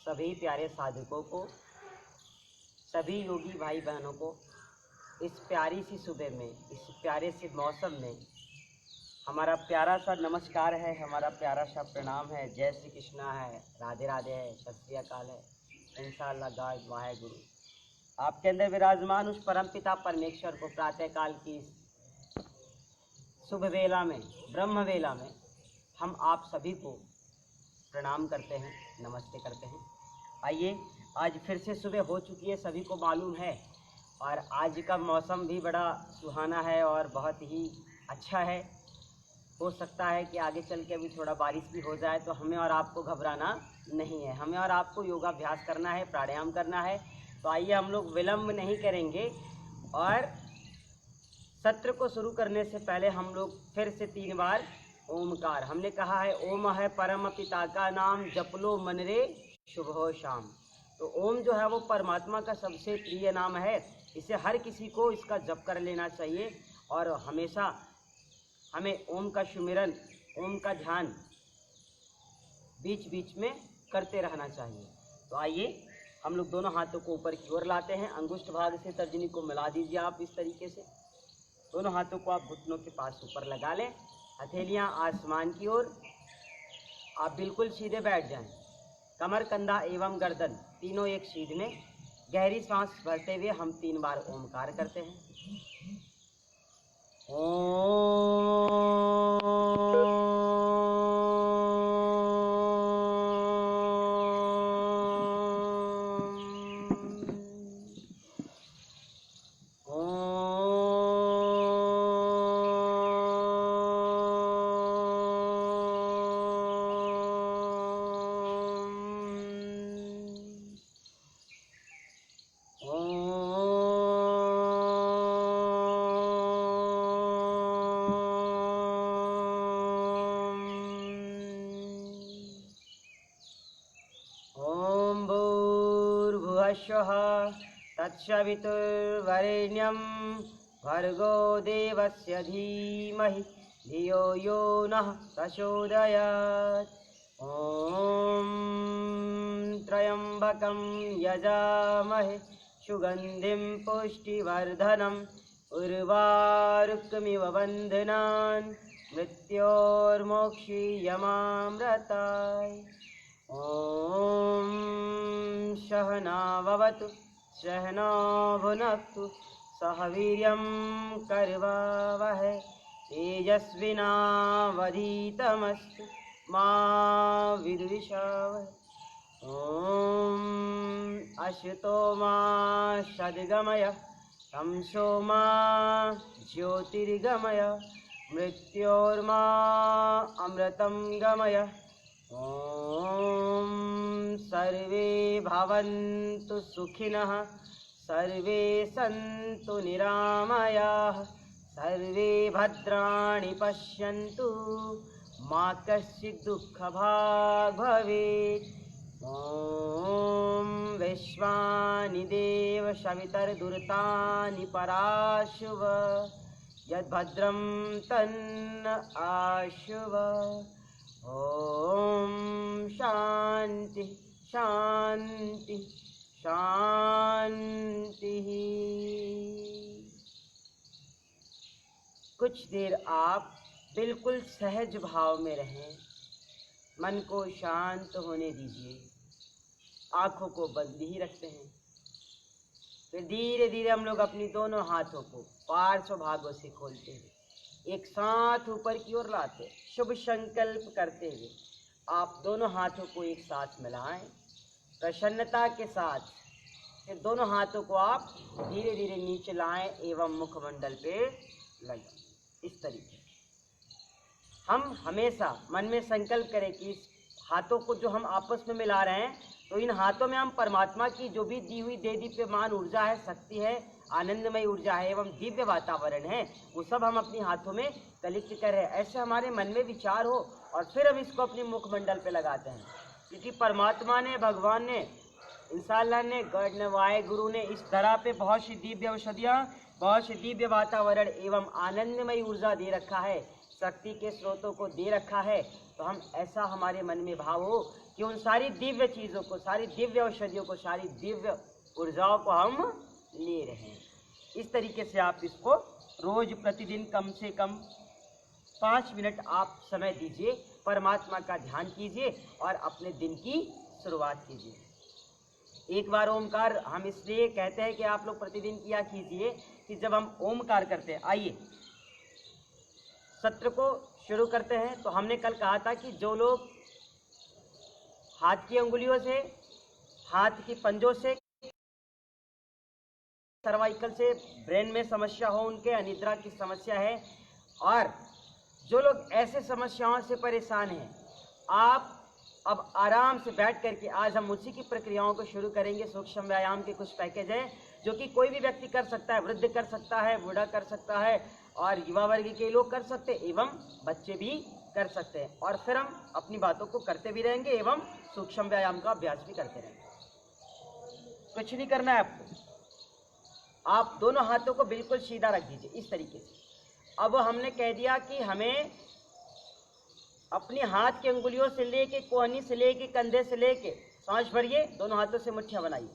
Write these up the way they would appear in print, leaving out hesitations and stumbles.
सभी प्यारे साधकों को, सभी योगी भाई बहनों को इस प्यारी सी सुबह में, इस प्यारे से मौसम में हमारा प्यारा सा नमस्कार है, हमारा प्यारा सा प्रणाम है। जय श्री कृष्णा है, राधे राधे है, सत श्री अकाल है। इंशाअल्लाह गाय वाहे गुरु आपके अंदर विराजमान उस परमपिता परमेश्वर को प्रातःकाल की शुभ वेला में, ब्रह्म वेला में हम आप सभी को प्रणाम करते हैं, नमस्ते करते हैं। आइए, आज फिर से सुबह हो चुकी है, सभी को मालूम है, और आज का मौसम भी बड़ा सुहाना है और बहुत ही अच्छा है। हो सकता है कि आगे चल के अभी थोड़ा बारिश भी हो जाए, तो हमें और आपको घबराना नहीं है, हमें और आपको योगाभ्यास करना है, प्राणायाम करना है। तो आइए हम लोग विलम्ब नहीं करेंगे और सत्र को शुरू करने से पहले हम लोग फिर से 3 बार ओमकार, हमने कहा है ओम है परम पिता का नाम, जप लो मन रे शुभ हो शाम। तो ओम जो है वो परमात्मा का सबसे प्रिय नाम है, इसे हर किसी को इसका जप कर लेना चाहिए और हमेशा हमें ओम का सुमिरन, ओम का ध्यान बीच बीच में करते रहना चाहिए। तो आइए हम लोग दोनों हाथों को ऊपर की ओर लाते हैं, अंगुष्ठ भाग से तर्जनी को मिला दीजिए आप इस तरीके से। दोनों हाथों को आप घुटनों के पास ऊपर लगा लें, हथेलियां आसमान की ओर, आप बिल्कुल सीधे बैठ जाएं। कमर, कंधा एवं गर्दन तीनों एक सीध में। गहरी सांस भरते हुए हम 3 बार ओमकार करते हैं। तत्सवितुर्वरेण्यं भर्गो देवस्य धीमहि धियो यो नः प्रचोदयात्। ॐ त्र्यम्बकं यजामहे सुगन्धिं पुष्टिवर्धनम् उर्वारुकमिव बन्धनान् मृत्योर्मोक्षीयमामृताय। ॐ सहना भवतु सहना भुनक्तु सह वीर्यं करवावहै तेजस्विनावधीतमस्तु मा विद्विषावहै। ॐ अश्वतो मा सद्गमय तमसो मा ज्योतिर्गमय मृत्योर्मा अमृतं गमय। ॐ सर्वे भवन्तु सुखिनः, सर्वे सन्तु निरामयाः, सर्वे भद्राणि पश्यन्तु मा कश्चित् दुःखभाग् भवेत्। ॐ विश्वानि देव सवितर्दुरितानि पराशुव यद्भद्रं तन्न आशुव। ओम शांति शांति शांति। कुछ देर आप बिल्कुल सहज भाव में रहें, मन को शांत होने दीजिए, आँखों को बंद ही रखते हैं। फिर धीरे धीरे हम लोग अपनी दोनों हाथों को पार्श्व भागों से खोलते हैं, एक साथ ऊपर की ओर लाते, शुभ संकल्प करते हुए आप दोनों हाथों को एक साथ मिलाएं प्रसन्नता के साथ। फिर दोनों हाथों को आप धीरे धीरे नीचे लाएं एवं मुखमंडल पे लगाएं। इस तरीके हम हमेशा मन में संकल्प करें कि इस हाथों को जो हम आपस में मिला रहे हैं, तो इन हाथों में हम परमात्मा की जो भी दी हुई दे दीप्यमान ऊर्जा है, शक्ति है, आनंदमय ऊर्जा है एवं दिव्य वातावरण है, वो सब हम अपनी हाथों में कलिक्त कर रहे हैं। ऐसे हमारे मन में विचार हो और फिर हम इसको अपनी मुखमंडल पे लगाते हैं, क्योंकि परमात्मा ने, भगवान ने, इंशाअल्लाह ने, गॉड ने, वाहे गुरु ने इस धरा पे बहुत सी दिव्य औषधियाँ, बहुत सी दिव्य वातावरण एवं आनंदमय ऊर्जा दे रखा है, शक्ति के स्रोतों को दे रखा है। तो हम ऐसा हमारे मन में भाव हो कि उन सारी दिव्य चीज़ों को, सारी दिव्य औषधियों को, सारी दिव्य ऊर्जाओं को हम ले रहे हैं। इस तरीके से आप इसको रोज प्रतिदिन कम से कम 5 मिनट आप समय दीजिए, परमात्मा का ध्यान कीजिए और अपने दिन की शुरुआत कीजिए। एक बार ओमकार हम इसलिए कहते हैं कि आप लोग प्रतिदिन किया कीजिए कि जब हम ओमकार करते हैं, आइए सत्र को शुरू करते हैं। तो हमने कल कहा था कि जो लोग हाथ की अंगुलियों से, हाथ की पंजों से, सर्वाइकल से ब्रेन में समस्या हो, उनके अनिद्रा की समस्या है, और जो लोग ऐसे समस्याओं से परेशान हैं, आप अब आराम से बैठ करके, आज हम उसी की प्रक्रियाओं को शुरू करेंगे। सूक्ष्म व्यायाम के कुछ पैकेज हैं जो कि कोई भी व्यक्ति कर सकता है, वृद्ध कर सकता है, बूढ़ा कर सकता है, और युवा वर्ग के लोग कर सकते हैं, एवं बच्चे भी कर सकते हैं। और फिर हम अपनी बातों को करते भी रहेंगे एवं सूक्ष्म व्यायाम का अभ्यास भी करते रहेंगे। कुछ नहीं करना है आपको, आप दोनों हाथों को बिल्कुल सीधा रख दीजिए इस तरीके से। अब हमने कह दिया कि हमें अपने हाथ की अंगुलियों से लेके, कोहनी से लेके, कंधे से लेके, सांस भरिए, दोनों हाथों से मुट्ठियां बनाइए।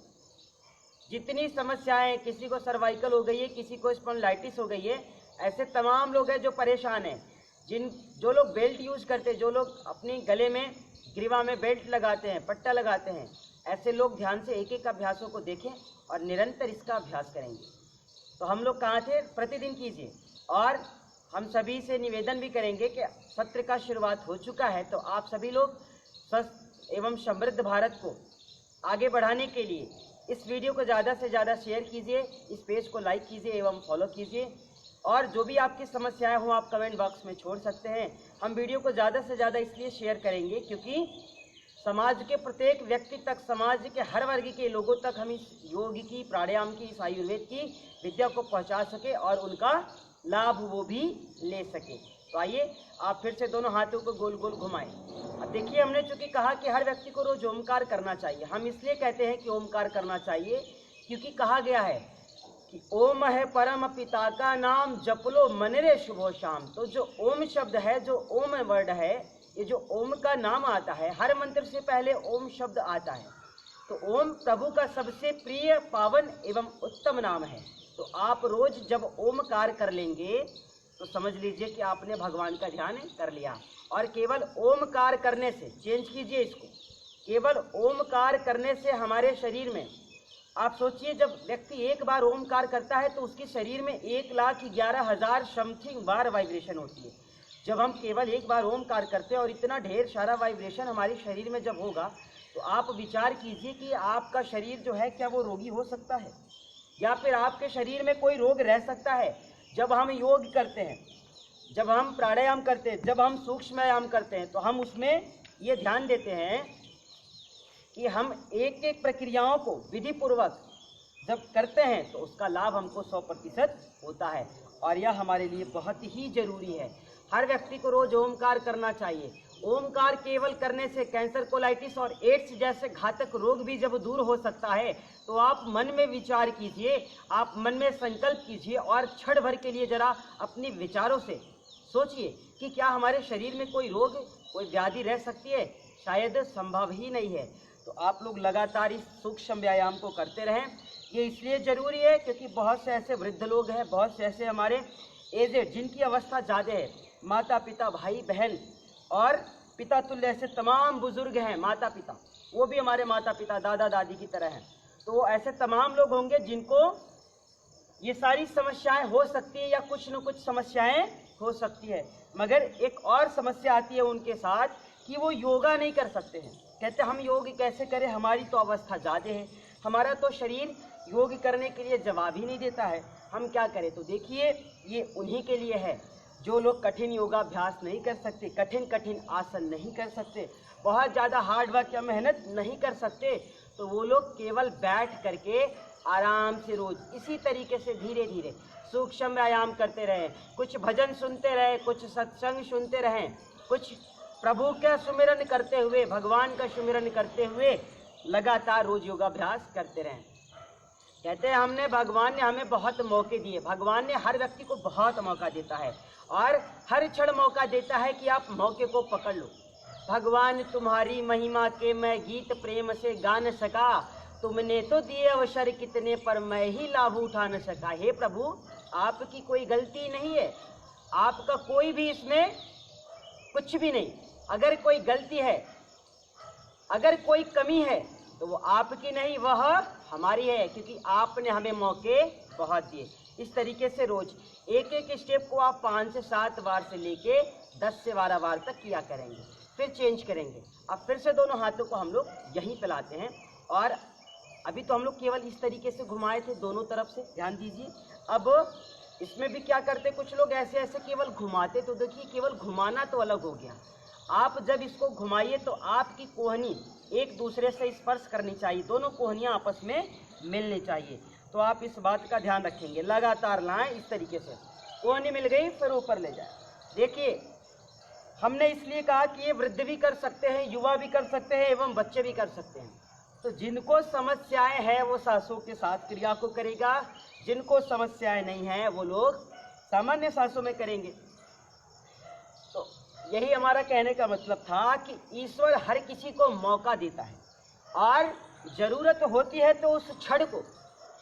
जितनी समस्याएं, किसी को सर्वाइकल हो गई है, किसी को स्पॉन्डिलाइटिस हो गई है, ऐसे तमाम लोग हैं जो परेशान हैं, जो लोग बेल्ट यूज करते हैं, जो लोग अपने गले में, ग्रीवा में बेल्ट लगाते हैं, पट्टा लगाते हैं, ऐसे लोग ध्यान से एक एक अभ्यासों को देखें और निरंतर इसका अभ्यास करेंगे। तो हम लोग कहाँ थे, प्रतिदिन कीजिए। और हम सभी से निवेदन भी करेंगे कि सत्र का शुरुआत हो चुका है, तो आप सभी लोग स्वस्थ एवं समृद्ध भारत को आगे बढ़ाने के लिए इस वीडियो को ज़्यादा से ज़्यादा शेयर कीजिए, इस पेज को लाइक कीजिए एवं फॉलो कीजिए, और जो भी आपकी समस्याएं हों आप कमेंट बॉक्स में छोड़ सकते हैं। हम वीडियो को ज़्यादा से ज़्यादा इसलिए शेयर करेंगे क्योंकि समाज के प्रत्येक व्यक्ति तक, समाज के हर वर्ग के लोगों तक हम इस योग की, प्राणायाम की, इस आयुर्वेद की विद्या को पहुंचा सके और उनका लाभ वो भी ले सके। तो आइए आप फिर से दोनों हाथों को गोल गोल घुमाएं। अब देखिए, हमने चूंकि कहा कि हर व्यक्ति को रोज ओमकार करना चाहिए। हम इसलिए कहते हैं कि ओमकार करना चाहिए क्योंकि कहा गया है कि ओम है परम पिता का नाम, जप लो मन रे शुभो शाम। तो जो ओम शब्द है, जो ओम वर्ड है, ये जो ओम का नाम आता है, हर मंत्र से पहले ओम शब्द आता है। तो ओम प्रभु का सबसे प्रिय, पावन एवं उत्तम नाम है। तो आप रोज जब ओमकार कर लेंगे तो समझ लीजिए कि आपने भगवान का ध्यान कर लिया। और केवल ओमकार करने से, चेंज कीजिए इसको, केवल ओमकार करने से हमारे शरीर में, आप सोचिए जब व्यक्ति एक बार ओमकार करता है तो उसके शरीर में 1,11,000 समथिंग बार वाइब्रेशन होती है। जब हम केवल एक बार ओमकार करते हैं और इतना ढेर सारा वाइब्रेशन हमारे शरीर में जब होगा, तो आप विचार कीजिए कि आपका शरीर जो है, क्या वो रोगी हो सकता है, या फिर आपके शरीर में कोई रोग रह सकता है। जब हम योग करते हैं, जब हम प्राणायाम करते हैं, जब हम सूक्ष्म व्यायाम करते हैं, तो हम उसमें ये ध्यान देते हैं कि हम एक एक प्रक्रियाओं को विधि पूर्वक जब करते हैं तो उसका लाभ हमको 100% होता है। और यह हमारे लिए बहुत ही जरूरी है। हर व्यक्ति को रोज ओमकार करना चाहिए। ओमकार केवल करने से कैंसर, कोलाइटिस और एड्स जैसे घातक रोग भी जब दूर हो सकता है, तो आप मन में विचार कीजिए, आप मन में संकल्प कीजिए और क्षण भर के लिए जरा अपने विचारों से सोचिए कि क्या हमारे शरीर में कोई रोग, कोई व्याधि रह सकती है। शायद संभव ही नहीं है। तो आप लोग लगातार इस सूक्ष्म व्यायाम को करते रहें। ये इसलिए ज़रूरी है क्योंकि बहुत से ऐसे वृद्ध लोग हैं, बहुत से ऐसे हमारे एजेड जिनकी अवस्था ज़्यादा है, माता पिता, भाई बहन और पिता तुल्य ऐसे तमाम बुजुर्ग हैं, माता पिता, वो भी हमारे माता पिता, दादा दादी की तरह हैं। तो ऐसे तमाम लोग होंगे जिनको ये सारी समस्याएं हो सकती है या कुछ न कुछ समस्याएं हो सकती है। मगर एक और समस्या आती है उनके साथ कि वो योगा नहीं कर सकते हैं। कहते हम योग कैसे करें, हमारी तो अवस्था ज़्यादा है, हमारा तो शरीर योग करने के लिए जवाब ही नहीं देता है, हम क्या करें। तो देखिए, ये उन्हीं के लिए है जो लोग कठिन योगाभ्यास नहीं कर सकते, कठिन कठिन आसन नहीं कर सकते, बहुत ज़्यादा हार्ड वर्क या मेहनत नहीं कर सकते। तो वो लोग केवल बैठ करके आराम से रोज इसी तरीके से धीरे धीरे सूक्ष्म व्यायाम करते रहें, कुछ भजन सुनते रहें, कुछ सत्संग सुनते रहें, कुछ प्रभु का सुमिरन करते हुए, भगवान का सुमिरन करते हुए लगातार रोज योगाभ्यास करते रहें। कहते हैं हमने, भगवान ने हमें बहुत मौके दिए, भगवान ने हर व्यक्ति को बहुत मौका देता है और हर क्षण मौका देता है कि आप मौके को पकड़ लो। भगवान तुम्हारी महिमा के मैं गीत प्रेम से गा न सका, तुमने तो दिए अवसर कितने पर मैं ही लाभ उठा न सका। हे प्रभु, आपकी कोई गलती नहीं है, आपका कोई भी इसमें कुछ भी नहीं। अगर कोई गलती है, अगर कोई कमी है तो वो आपकी नहीं, वह हमारी है, क्योंकि आपने हमें मौके बहुत दिए। इस तरीके से रोज एक एक स्टेप को आप 5 से 7 बार से लेके 10 से 12 बार तक किया करेंगे, फिर चेंज करेंगे। अब फिर से दोनों हाथों को हम लोग यहीं फैलाते हैं, और अभी तो हम लोग केवल इस तरीके से घुमाए थे दोनों तरफ से, ध्यान दीजिए। अब इसमें भी क्या करते, कुछ लोग ऐसे ऐसे केवल घुमाते, तो देखिए केवल घुमाना तो अलग हो गया। आप जब इसको घुमाइए तो आपकी कोहनी एक दूसरे से स्पर्श करनी चाहिए, दोनों कोहनियाँ आपस में मिलनी चाहिए। तो आप इस बात का ध्यान रखेंगे, लगातार लाएं इस तरीके से, कोहनी मिल गई फिर ऊपर ले जाए। देखिए हमने इसलिए कहा कि ये वृद्ध भी कर सकते हैं, युवा भी कर सकते हैं, एवं बच्चे भी कर सकते हैं। तो जिनको समस्याएं हैं वो सांसों के साथ क्रिया को करेगा, जिनको समस्याएं नहीं हैं वो लोग सामान्य सांसों में करेंगे। तो यही हमारा कहने का मतलब था कि ईश्वर हर किसी को मौका देता है, और ज़रूरत होती है तो उस क्षण को,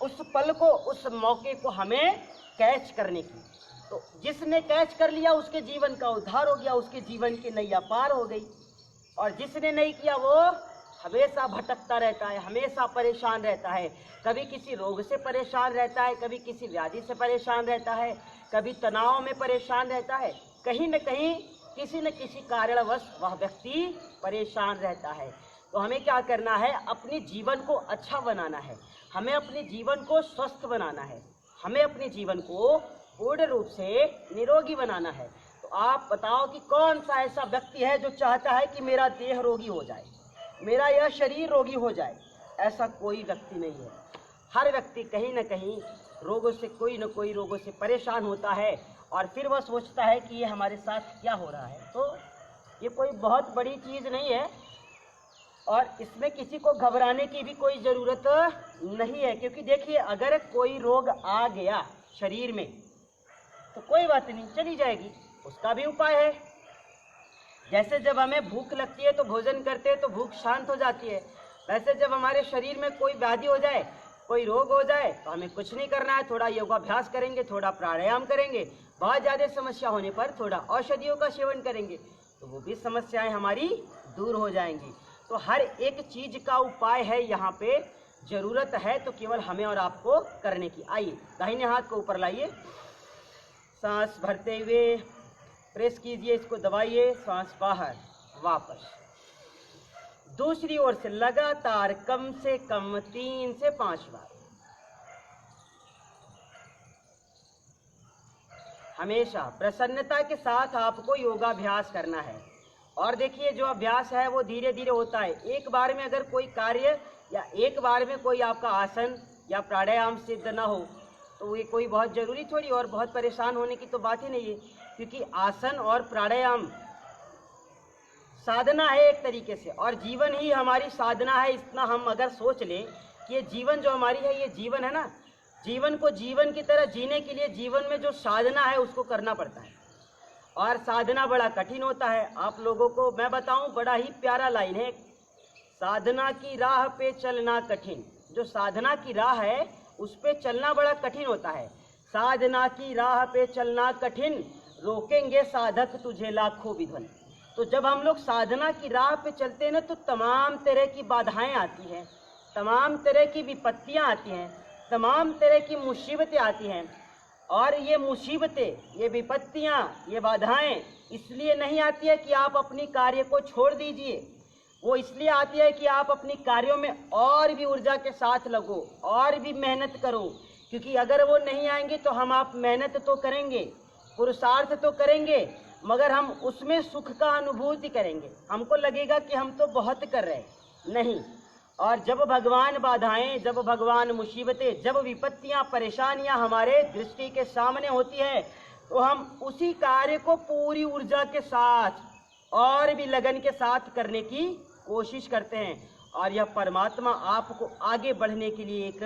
उस पल को, उस मौके को हमें कैच करने की। तो जिसने कैच कर लिया उसके जीवन का उद्धार हो गया, उसके जीवन की नैया पार हो गई। और जिसने नहीं किया वो हमेशा भटकता रहता है, हमेशा परेशान रहता है, कभी किसी रोग से परेशान रहता है, कभी किसी व्याधि से परेशान रहता है, कभी तनाव में परेशान रहता है, कहीं न कहीं किसी न किसी कारणवश वह व्यक्ति परेशान रहता है। तो हमें क्या करना है, अपने जीवन को अच्छा बनाना है, हमें अपने जीवन को स्वस्थ बनाना है, हमें अपने जीवन को पूर्ण रूप से निरोगी बनाना है। तो आप बताओ कि कौन सा ऐसा व्यक्ति है जो चाहता है कि मेरा देह रोगी हो जाए, मेरा यह शरीर रोगी हो जाए? ऐसा कोई व्यक्ति नहीं है। हर व्यक्ति कहीं न कहीं रोगों से, कोई न कोई रोगों से परेशान होता है, और फिर वह सोचता है कि ये हमारे साथ क्या हो रहा है। तो ये कोई बहुत बड़ी चीज़ नहीं है, और इसमें किसी को घबराने की भी कोई ज़रूरत नहीं है। क्योंकि देखिए अगर कोई रोग आ गया शरीर में तो कोई बात नहीं, चली जाएगी, उसका भी उपाय है। जैसे जब हमें भूख लगती है तो भोजन करते हैं तो भूख शांत हो जाती है, वैसे जब हमारे शरीर में कोई व्याधि हो जाए, कोई रोग हो जाए, तो हमें कुछ नहीं करना है, थोड़ा योगाभ्यास करेंगे, थोड़ा प्राणायाम करेंगे, बहुत ज़्यादा समस्या होने पर थोड़ा औषधियों का सेवन करेंगे, तो वो भी समस्याएं हमारी दूर हो जाएंगी। तो हर एक चीज़ का उपाय है, यहाँ पे ज़रूरत है तो केवल हमें और आपको करने की। आइए दाहिने हाथ को ऊपर लाइए, सांस भरते हुए प्रेस कीजिए, इसको दबाइए, सांस बाहर, वापस। दूसरी ओर से लगातार कम से कम 3 से 5 बार। हमेशा प्रसन्नता के साथ आपको योगाभ्यास करना है। और देखिए जो अभ्यास है वो धीरे धीरे होता है। एक बार में अगर कोई कार्य या एक बार में कोई आपका आसन या प्राणायाम सिद्ध ना हो तो ये कोई बहुत ज़रूरी थोड़ी, और बहुत परेशान होने की तो बात ही नहीं है, क्योंकि आसन और प्राणायाम साधना है एक तरीके से, और जीवन ही हमारी साधना है। इतना हम अगर सोच लें कि ये जीवन जो हमारी है, ये जीवन है ना, जीवन को जीवन की तरह जीने के लिए जीवन में जो साधना है उसको करना पड़ता है, और साधना बड़ा कठिन होता है। आप लोगों को मैं बताऊं, बड़ा ही प्यारा लाइन है, साधना की राह पे चलना कठिन। जो साधना की राह है उस पे चलना बड़ा कठिन होता है। साधना की राह पे चलना कठिन, रोकेंगे साधक तुझे लाखों विध्वल। तो जब हम लोग साधना की राह पे चलते हैं ना, तो तमाम तरह की बाधाएं आती हैं, तमाम तरह की विपत्तियां आती हैं, तमाम तरह की मुसीबतें आती हैं। और ये मुसीबतें, ये विपत्तियां, ये बाधाएं इसलिए नहीं आती है कि आप अपनी कार्य को छोड़ दीजिए, वो इसलिए आती है कि आप अपनी कार्यों में और भी ऊर्जा के साथ लगो, और भी मेहनत करो। क्योंकि अगर वो नहीं आएंगे तो हम आप मेहनत तो करेंगे, पुरुषार्थ तो करेंगे, मगर हम उसमें सुख का अनुभूति करेंगे, हमको लगेगा कि हम तो बहुत कर रहे हैं, नहीं। और जब भगवान बाधाएं, जब भगवान मुसीबतें, जब विपत्तियां, परेशानियां हमारे दृष्टि के सामने होती है, तो हम उसी कार्य को पूरी ऊर्जा के साथ और भी लगन के साथ करने की कोशिश करते हैं। और यह परमात्मा आपको आगे बढ़ने के लिए एक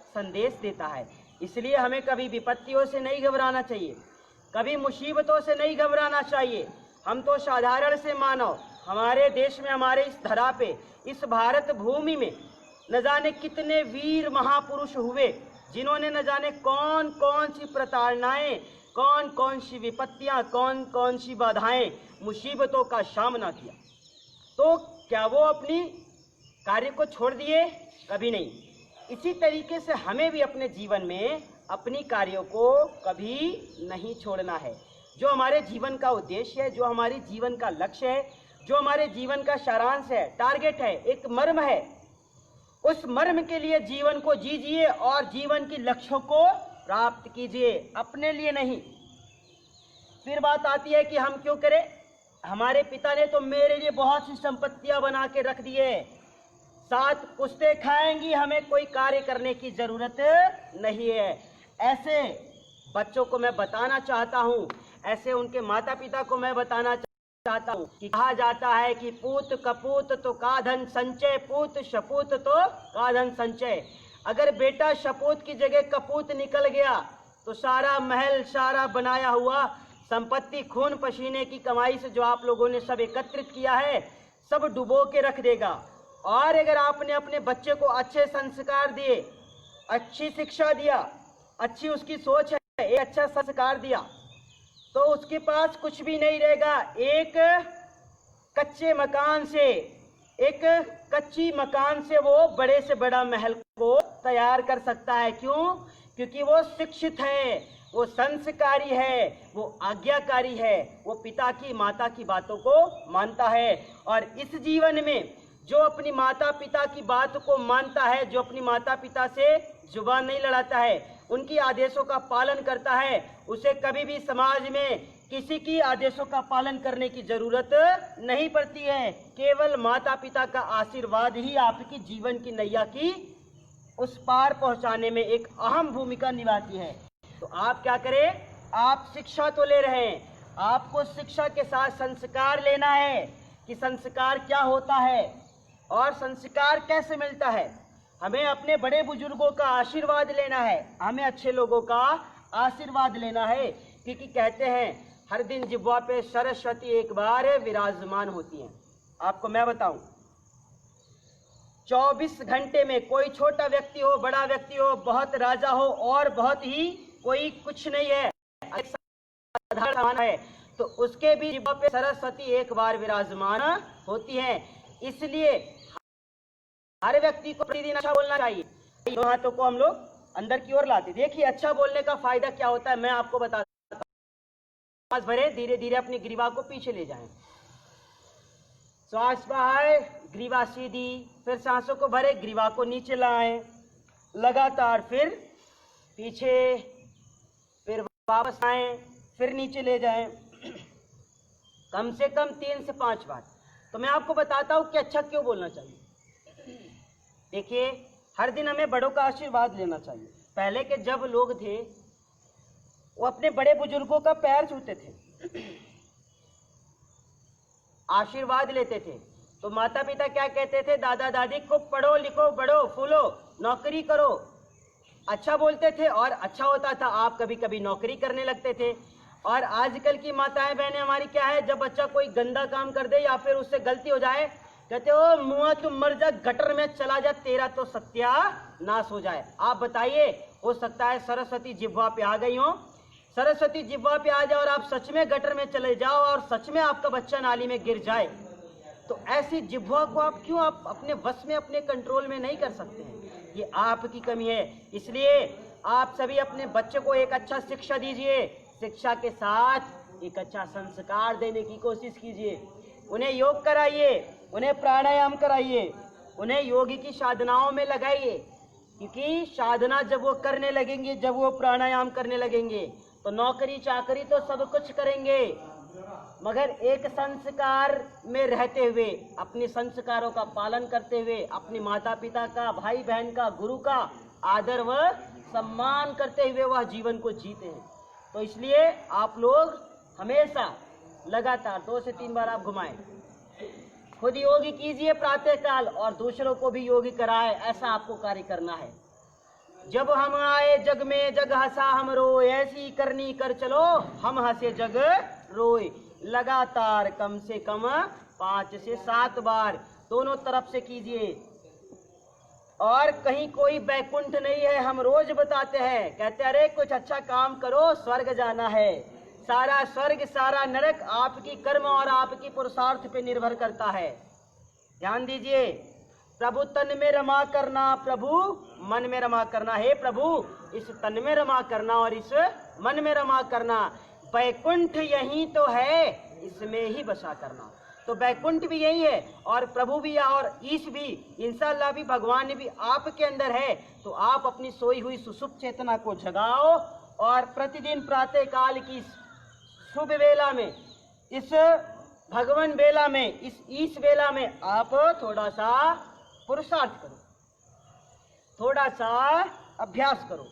संदेश देता है। इसलिए हमें कभी विपत्तियों से नहीं घबराना चाहिए, कभी मुसीबतों से नहीं घबराना चाहिए। हम तो साधारण से मानव, हमारे देश में, हमारे इस धरा पे, इस भारत भूमि में न जाने कितने वीर महापुरुष हुए, जिन्होंने न जाने कौन कौन सी प्रताड़नाएं, कौन कौन सी विपत्तियां, कौन कौन सी बाधाएं, मुसीबतों का सामना किया। तो क्या वो अपनी कार्य को छोड़ दिए? कभी नहीं। इसी तरीके से हमें भी अपने जीवन में अपनी कार्यों को कभी नहीं छोड़ना है। जो हमारे जीवन का उद्देश्य है, जो हमारे जीवन का लक्ष्य है, जो हमारे जीवन का सारांश है, टारगेट है, एक मर्म है, उस मर्म के लिए जीवन को जीजिए और जीवन के लक्ष्यों को प्राप्त कीजिए, अपने लिए नहीं। फिर बात आती है कि हम क्यों करें? हमारे पिता ने तो मेरे लिए बहुत सी संपत्तियां बना के रख दी है, 7 पुश्तें खाएंगी, हमें कोई कार्य करने की जरूरत नहीं है। ऐसे बच्चों को मैं बताना चाहता हूँ, ऐसे उनके माता पिता को मैं बताना चाहता हूँ कि कहा जाता है कि पूत कपूत तो का धन संचय, पूत शपूत तो का धन संचय। अगर बेटा शपूत की जगह कपूत निकल गया तो सारा महल, सारा बनाया हुआ संपत्ति, खून पसीने की कमाई से जो आप लोगों ने सब एकत्रित किया है, सब डुबो के रख देगा। और अगर आपने अपने बच्चे को अच्छे संस्कार दिए, अच्छी शिक्षा दिया, अच्छी उसकी सोच है, एक अच्छा संस्कार दिया, तो उसके पास कुछ भी नहीं रहेगा। एक कच्चे मकान से, एक कच्ची मकान से वो बड़े से बड़ा महल को तैयार कर सकता है। क्यों? क्योंकि वो शिक्षित है, वो संस्कारी है, वो आज्ञाकारी है, वो पिता की, माता की बातों को मानता है। और इस जीवन में जो अपनी माता पिता की बात को मानता है, जो अपनी माता पिता से जुबान नहीं लड़ाता है, उनकी आदेशों का पालन करता है, उसे कभी भी समाज में किसी की आदेशों का पालन करने की जरूरत नहीं पड़ती है। केवल माता पिता का आशीर्वाद ही आपकी जीवन की नैया की उस पार पहुंचाने में एक अहम भूमिका निभाती है। तो आप क्या करें? आप शिक्षा तो ले रहे हैं, आपको शिक्षा के साथ संस्कार लेना है कि संस्कार क्या होता है और संस्कार कैसे मिलता है। हमें अपने बड़े बुजुर्गों का आशीर्वाद लेना है, हमें अच्छे लोगों का आशीर्वाद लेना है, क्योंकि कहते हैं हर दिन जिह्वा पे सरस्वती एक बार विराजमान होती हैं। आपको मैं बताऊं, 24 घंटे में कोई छोटा व्यक्ति हो, बड़ा व्यक्ति हो, बहुत राजा हो और बहुत ही कोई कुछ नहीं है, साधारण है, तो उसके भी जिह्वा पे सरस्वती एक बार विराजमान होती है। इसलिए हर व्यक्ति को प्रतिदिन अच्छा बोलना चाहिए। दोनों हाथों को हम लोग अंदर की ओर लाते। देखिए अच्छा बोलने का फायदा क्या होता है, मैं आपको बताता हूं। सांस भरे, धीरे धीरे अपनी ग्रीवा को पीछे ले जाएं। श्वास बाहर, ग्रीवा सीधी, फिर सांसों को भरे, ग्रीवा को नीचे लाएं लगातार, फिर पीछे, फिर वापस आएं, फिर नीचे ले जाएं, कम से कम 3 से 5 बार। तो मैं आपको बताता हूं कि अच्छा क्यों बोलना चाहिए। देखिए, हर दिन हमें बड़ों का आशीर्वाद लेना चाहिए। पहले के जब लोग थे, वो अपने बड़े बुजुर्गों का पैर छूते थे, आशीर्वाद लेते थे। तो माता पिता क्या कहते थे? दादा दादी को पढ़ो लिखो, बढ़ो फूलो, नौकरी करो, अच्छा बोलते थे और अच्छा होता था। आप कभी कभी नौकरी करने लगते थे। और आजकल की माताएं बहनें हमारी क्या है, जब बच्चा कोई गंदा काम कर दे या फिर उससे गलती हो जाए, कहते हो मुआ तुम मर जा, गटर में चला जा, तेरा तो सत्यानाश हो जाए। आप बताइए, हो सकता है सरस्वती जिह्वा पे आ गई हो, सरस्वती जिह्वा पे आ जाए और आप सच में गटर में चले जाओ और सच में आपका बच्चा नाली में गिर जाए, तो ऐसी जिह्वा को आप क्यों आप अपने वश में, अपने कंट्रोल में नहीं कर सकते हैं? ये आपकी कमी है। इसलिए आप सभी अपने बच्चे को एक अच्छा शिक्षा दीजिए, शिक्षा के साथ एक अच्छा संस्कार देने की कोशिश कीजिए। उन्हें योग कराइए, उन्हें प्राणायाम कराइए, उन्हें योग की साधनाओं में लगाइए, क्योंकि साधना जब वो करने लगेंगे, जब वो प्राणायाम करने लगेंगे, तो नौकरी चाकरी तो सब कुछ करेंगे, मगर एक संस्कार में रहते हुए, अपने संस्कारों का पालन करते हुए, अपने माता पिता का, भाई बहन का, गुरु का आदर व सम्मान करते हुए वह जीवन को जीते हैं। तो इसलिए आप लोग हमेशा लगातार 2 से 3 बार आप घुमाएं, खुद योग कीजिए प्रातः काल और दूसरों को भी योग कराए, ऐसा आपको कार्य करना है। जब हम आए जग में जग हंसा हम रोए, ऐसी करनी कर चलो हम हंसे जग रोए। लगातार कम से कम 5 से 7 बार दोनों तरफ से कीजिए। और कहीं कोई बैकुंठ नहीं है, हम रोज बताते हैं, कहते अरे कुछ अच्छा काम करो, स्वर्ग जाना है। सारा स्वर्ग सारा नरक आपकी कर्म और आपकी पुरुषार्थ पे निर्भर करता है। ध्यान दीजिए, प्रभु तन में रमा करना, प्रभु मन में रमा करना। हे प्रभु, इस तन में रमा करना और इस मन में रमा करना। बैकुंठ यही तो है, इसमें ही बसा करना। तो बैकुंठ भी यही है और प्रभु भी और ईश भी, इंशाअल्लाह भी, भगवान भी आपके अंदर है। तो आप अपनी सोई हुई सुषुप्त चेतना को जगाओ और प्रतिदिन प्रातः काल की शुभ वेला में, इस भगवान बेला में, इस ईश बेला में आप थोड़ा सा पुरुषार्थ करो, थोड़ा सा अभ्यास करो।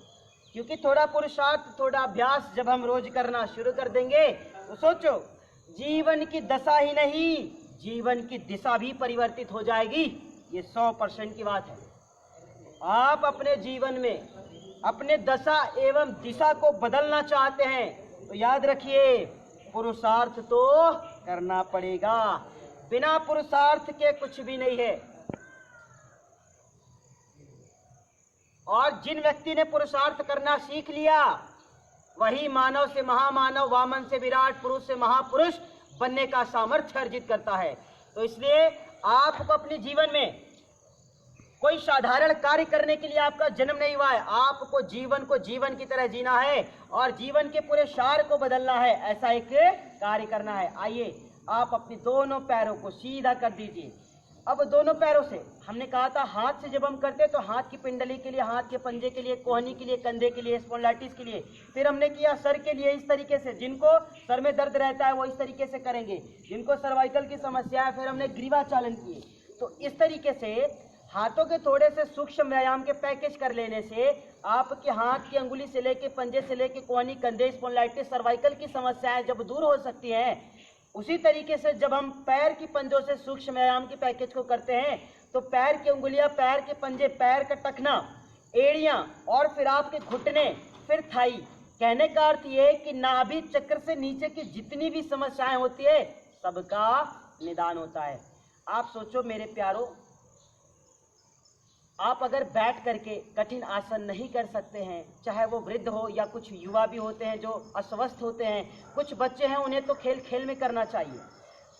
क्योंकि थोड़ा पुरुषार्थ, थोड़ा अभ्यास जब हम रोज करना शुरू कर देंगे तो सोचो, जीवन की दशा ही नहीं, जीवन की दिशा भी परिवर्तित हो जाएगी। ये 100% की बात है। आप अपने जीवन में अपने दशा एवं दिशा को बदलना चाहते हैं तो याद रखिए, पुरुषार्थ तो करना पड़ेगा। बिना पुरुषार्थ के कुछ भी नहीं है। और जिन व्यक्ति ने पुरुषार्थ करना सीख लिया, वही मानव से महामानव, वामन से विराट, पुरुष से महापुरुष बनने का सामर्थ्य अर्जित करता है। तो इसलिए आपको अपने जीवन में कोई साधारण कार्य करने के लिए आपका जन्म नहीं हुआ है। आपको जीवन को जीवन की तरह जीना है और जीवन के पूरे सार को बदलना है। ऐसा एक कार्य करना है। आइए, आप अपने दोनों पैरों को सीधा कर दीजिए। अब दोनों पैरों से, हमने कहा था हाथ से जब हम करते तो हाथ की पिंडली के लिए, हाथ के पंजे के लिए, कोहनी के लिए, कंधे के लिए, स्पॉन्डिलाइटिस के लिए। फिर हमने किया सर के लिए, इस तरीके से। जिनको सर में दर्द रहता है वो इस तरीके से करेंगे, जिनको सर्वाइकल की समस्या है। फिर हमने ग्रीवा चालन किए। तो इस तरीके से हाथों के थोड़े से सूक्ष्म व्यायाम के पैकेज कर लेने से आपके हाथ की अंगुली से लेके, पंजे से लेके, कोहनी, कंधे, स्पॉन्डिलाइटिस, सर्वाइकल की समस्याएं जब दूर हो सकती हैं, उसी तरीके से जब हम पैर की पंजों से सूक्ष्म व्यायाम के पैकेज को करते हैं तो पैर की उंगलियां, पैर के पंजे, पैर का टखना, एड़ियां और फिर आपके घुटने, फिर थाई। कहने का अर्थ ये कि नाभि चक्र से नीचे की जितनी भी समस्याएं होती है सबका निदान होता है। आप सोचो मेरे प्यारों, आप अगर बैठ करके कठिन आसन नहीं कर सकते हैं, चाहे वो वृद्ध हो या कुछ युवा भी होते हैं जो अस्वस्थ होते हैं, कुछ बच्चे हैं, उन्हें तो खेल खेल में करना चाहिए।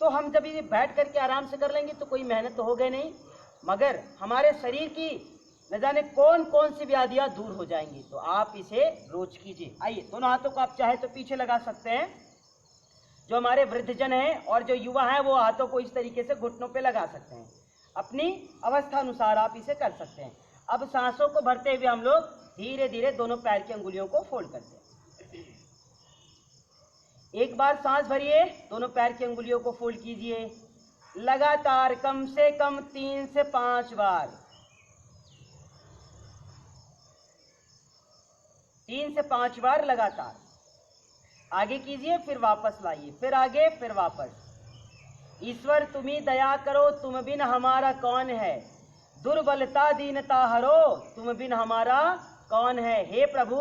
तो हम जब ये बैठ करके आराम से कर लेंगे तो कोई मेहनत तो हो गई नहीं, मगर हमारे शरीर की न जाने कौन कौन सी व्याधियां दूर हो जाएंगी। तो आप इसे रोज कीजिए। आइए, दोनों हाथों को आप चाहे तो पीछे लगा सकते हैं। जो हमारे वृद्धजन हैं और जो युवा हैं वो हाथों को इस तरीके से घुटनों पे लगा सकते हैं। अपनी अवस्था अनुसार आप इसे कर सकते हैं। अब सांसों को भरते हुए हम लोग धीरे धीरे दोनों पैर की अंगुलियों को फोल्ड करते हैं। एक बार सांस भरिए, दोनों पैर की अंगुलियों को फोल्ड कीजिए, लगातार कम से कम 3 से 5 बार, 3 से 5 बार लगातार। आगे कीजिए, फिर वापस लाइए, फिर आगे, फिर वापस। ईश्वर तुम्ही दया करो, तुम बिन हमारा कौन है। दुर्बलता दीनता हरो, तुम बिन हमारा कौन है। हे प्रभु,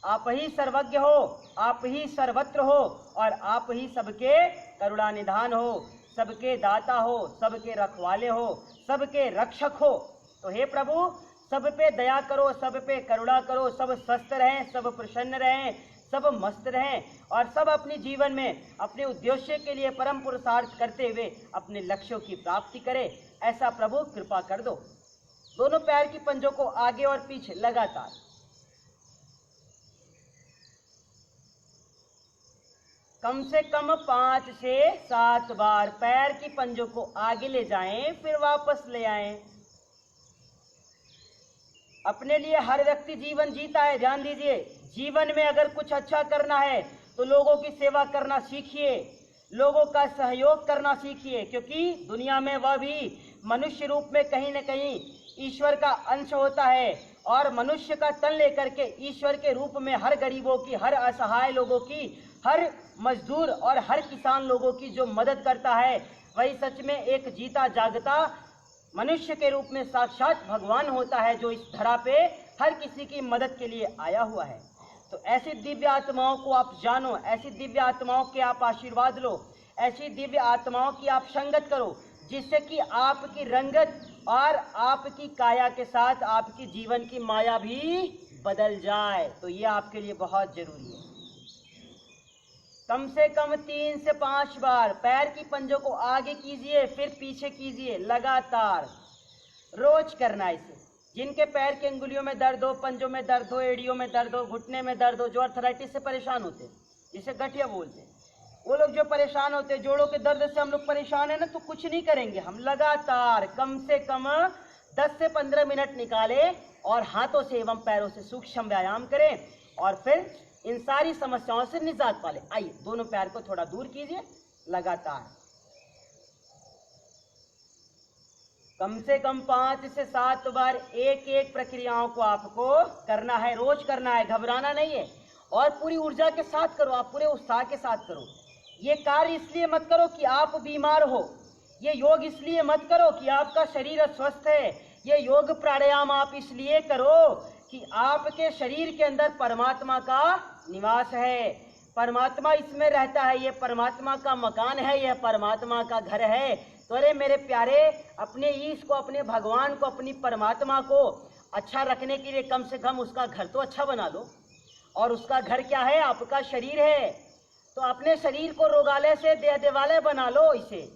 आप ही सर्वज्ञ हो, आप ही सर्वत्र हो और आप ही सबके करुणा निधान हो, सबके दाता हो, सबके रखवाले हो, सबके रक्षक हो। तो हे प्रभु, सब पे दया करो, सब पे करुणा करो, सब स्वस्थ रहें, सब प्रसन्न रहें, सब मस्त रहें और सब अपने जीवन में अपने उद्देश्य के लिए परम पुरुषार्थ करते हुए अपने लक्ष्यों की प्राप्ति करें। ऐसा प्रभु कृपा कर दो। दोनों पैर की पंजों को आगे और पीछे लगातार, कम से कम 5 से 7 बार पैर की पंजों को आगे ले जाएं, फिर वापस ले आएं। अपने लिए हर व्यक्ति जीवन जीता है। ध्यान दीजिए, जीवन में अगर कुछ अच्छा करना है तो लोगों की सेवा करना सीखिए, लोगों का सहयोग करना सीखिए, क्योंकि दुनिया में वह भी मनुष्य रूप में कहीं न कहीं ईश्वर का अंश होता है और मनुष्य का तन लेकर के ईश्वर के रूप में हर गरीबों की, हर असहाय लोगों की, हर मजदूर और हर किसान लोगों की जो मदद करता है, वही सच में एक जीता जागता मनुष्य के रूप में साक्षात भगवान होता है, जो इस धरा पे हर किसी की मदद के लिए आया हुआ है। तो ऐसी दिव्य आत्माओं को आप जानो, ऐसी दिव्य आत्माओं के आप आशीर्वाद लो, ऐसी दिव्य आत्माओं की आप संगत करो, जिससे कि आपकी रंगत और आपकी काया के साथ आपकी जीवन की माया भी बदल जाए। तो ये आपके लिए बहुत जरूरी है। कम से कम 3 से 5 बार पैर की पंजों को आगे कीजिए, फिर पीछे कीजिए, लगातार रोज करना है इसे। जिनके पैर की अंगुलियों में दर्द हो, पंजों में दर्द हो, एड़ियों में दर्द हो, घुटने में दर्द हो, जो आर्थराइटिस से परेशान होते हैं, जिसे गठिया बोलते हैं, वो लोग जो परेशान होते हैं, जोड़ों के दर्द से हम लोग परेशान है ना, तो कुछ नहीं करेंगे, हम लगातार कम से कम 10 से 15 मिनट निकालें और हाथों से एवं पैरों से सूक्ष्म व्यायाम करें और फिर इन सारी समस्याओं से निजात पाले। आइए, दोनों पैर को थोड़ा दूर कीजिए, लगातार कम से कम 5 से 7 बार एक एक प्रक्रियाओं को आपको करना है, रोज करना है, घबराना नहीं है और पूरी ऊर्जा के साथ करो, आप पूरे उत्साह के साथ करो। ये कार्य इसलिए मत करो कि आप बीमार हो, ये योग इसलिए मत करो कि आपका शरीर अस्वस्थ है, ये योग प्राणायाम आप इसलिए करो कि आपके शरीर के अंदर परमात्मा का निवास है, परमात्मा इसमें रहता है, ये परमात्मा का मकान है, यह परमात्मा का घर है। तो अरे मेरे प्यारे, अपने ईश को, अपने भगवान को, अपनी परमात्मा को अच्छा रखने के लिए कम से कम उसका घर तो अच्छा बना लो। और उसका घर क्या है? आपका शरीर है। तो अपने शरीर को रोगालय से देवालय बना लो, इसे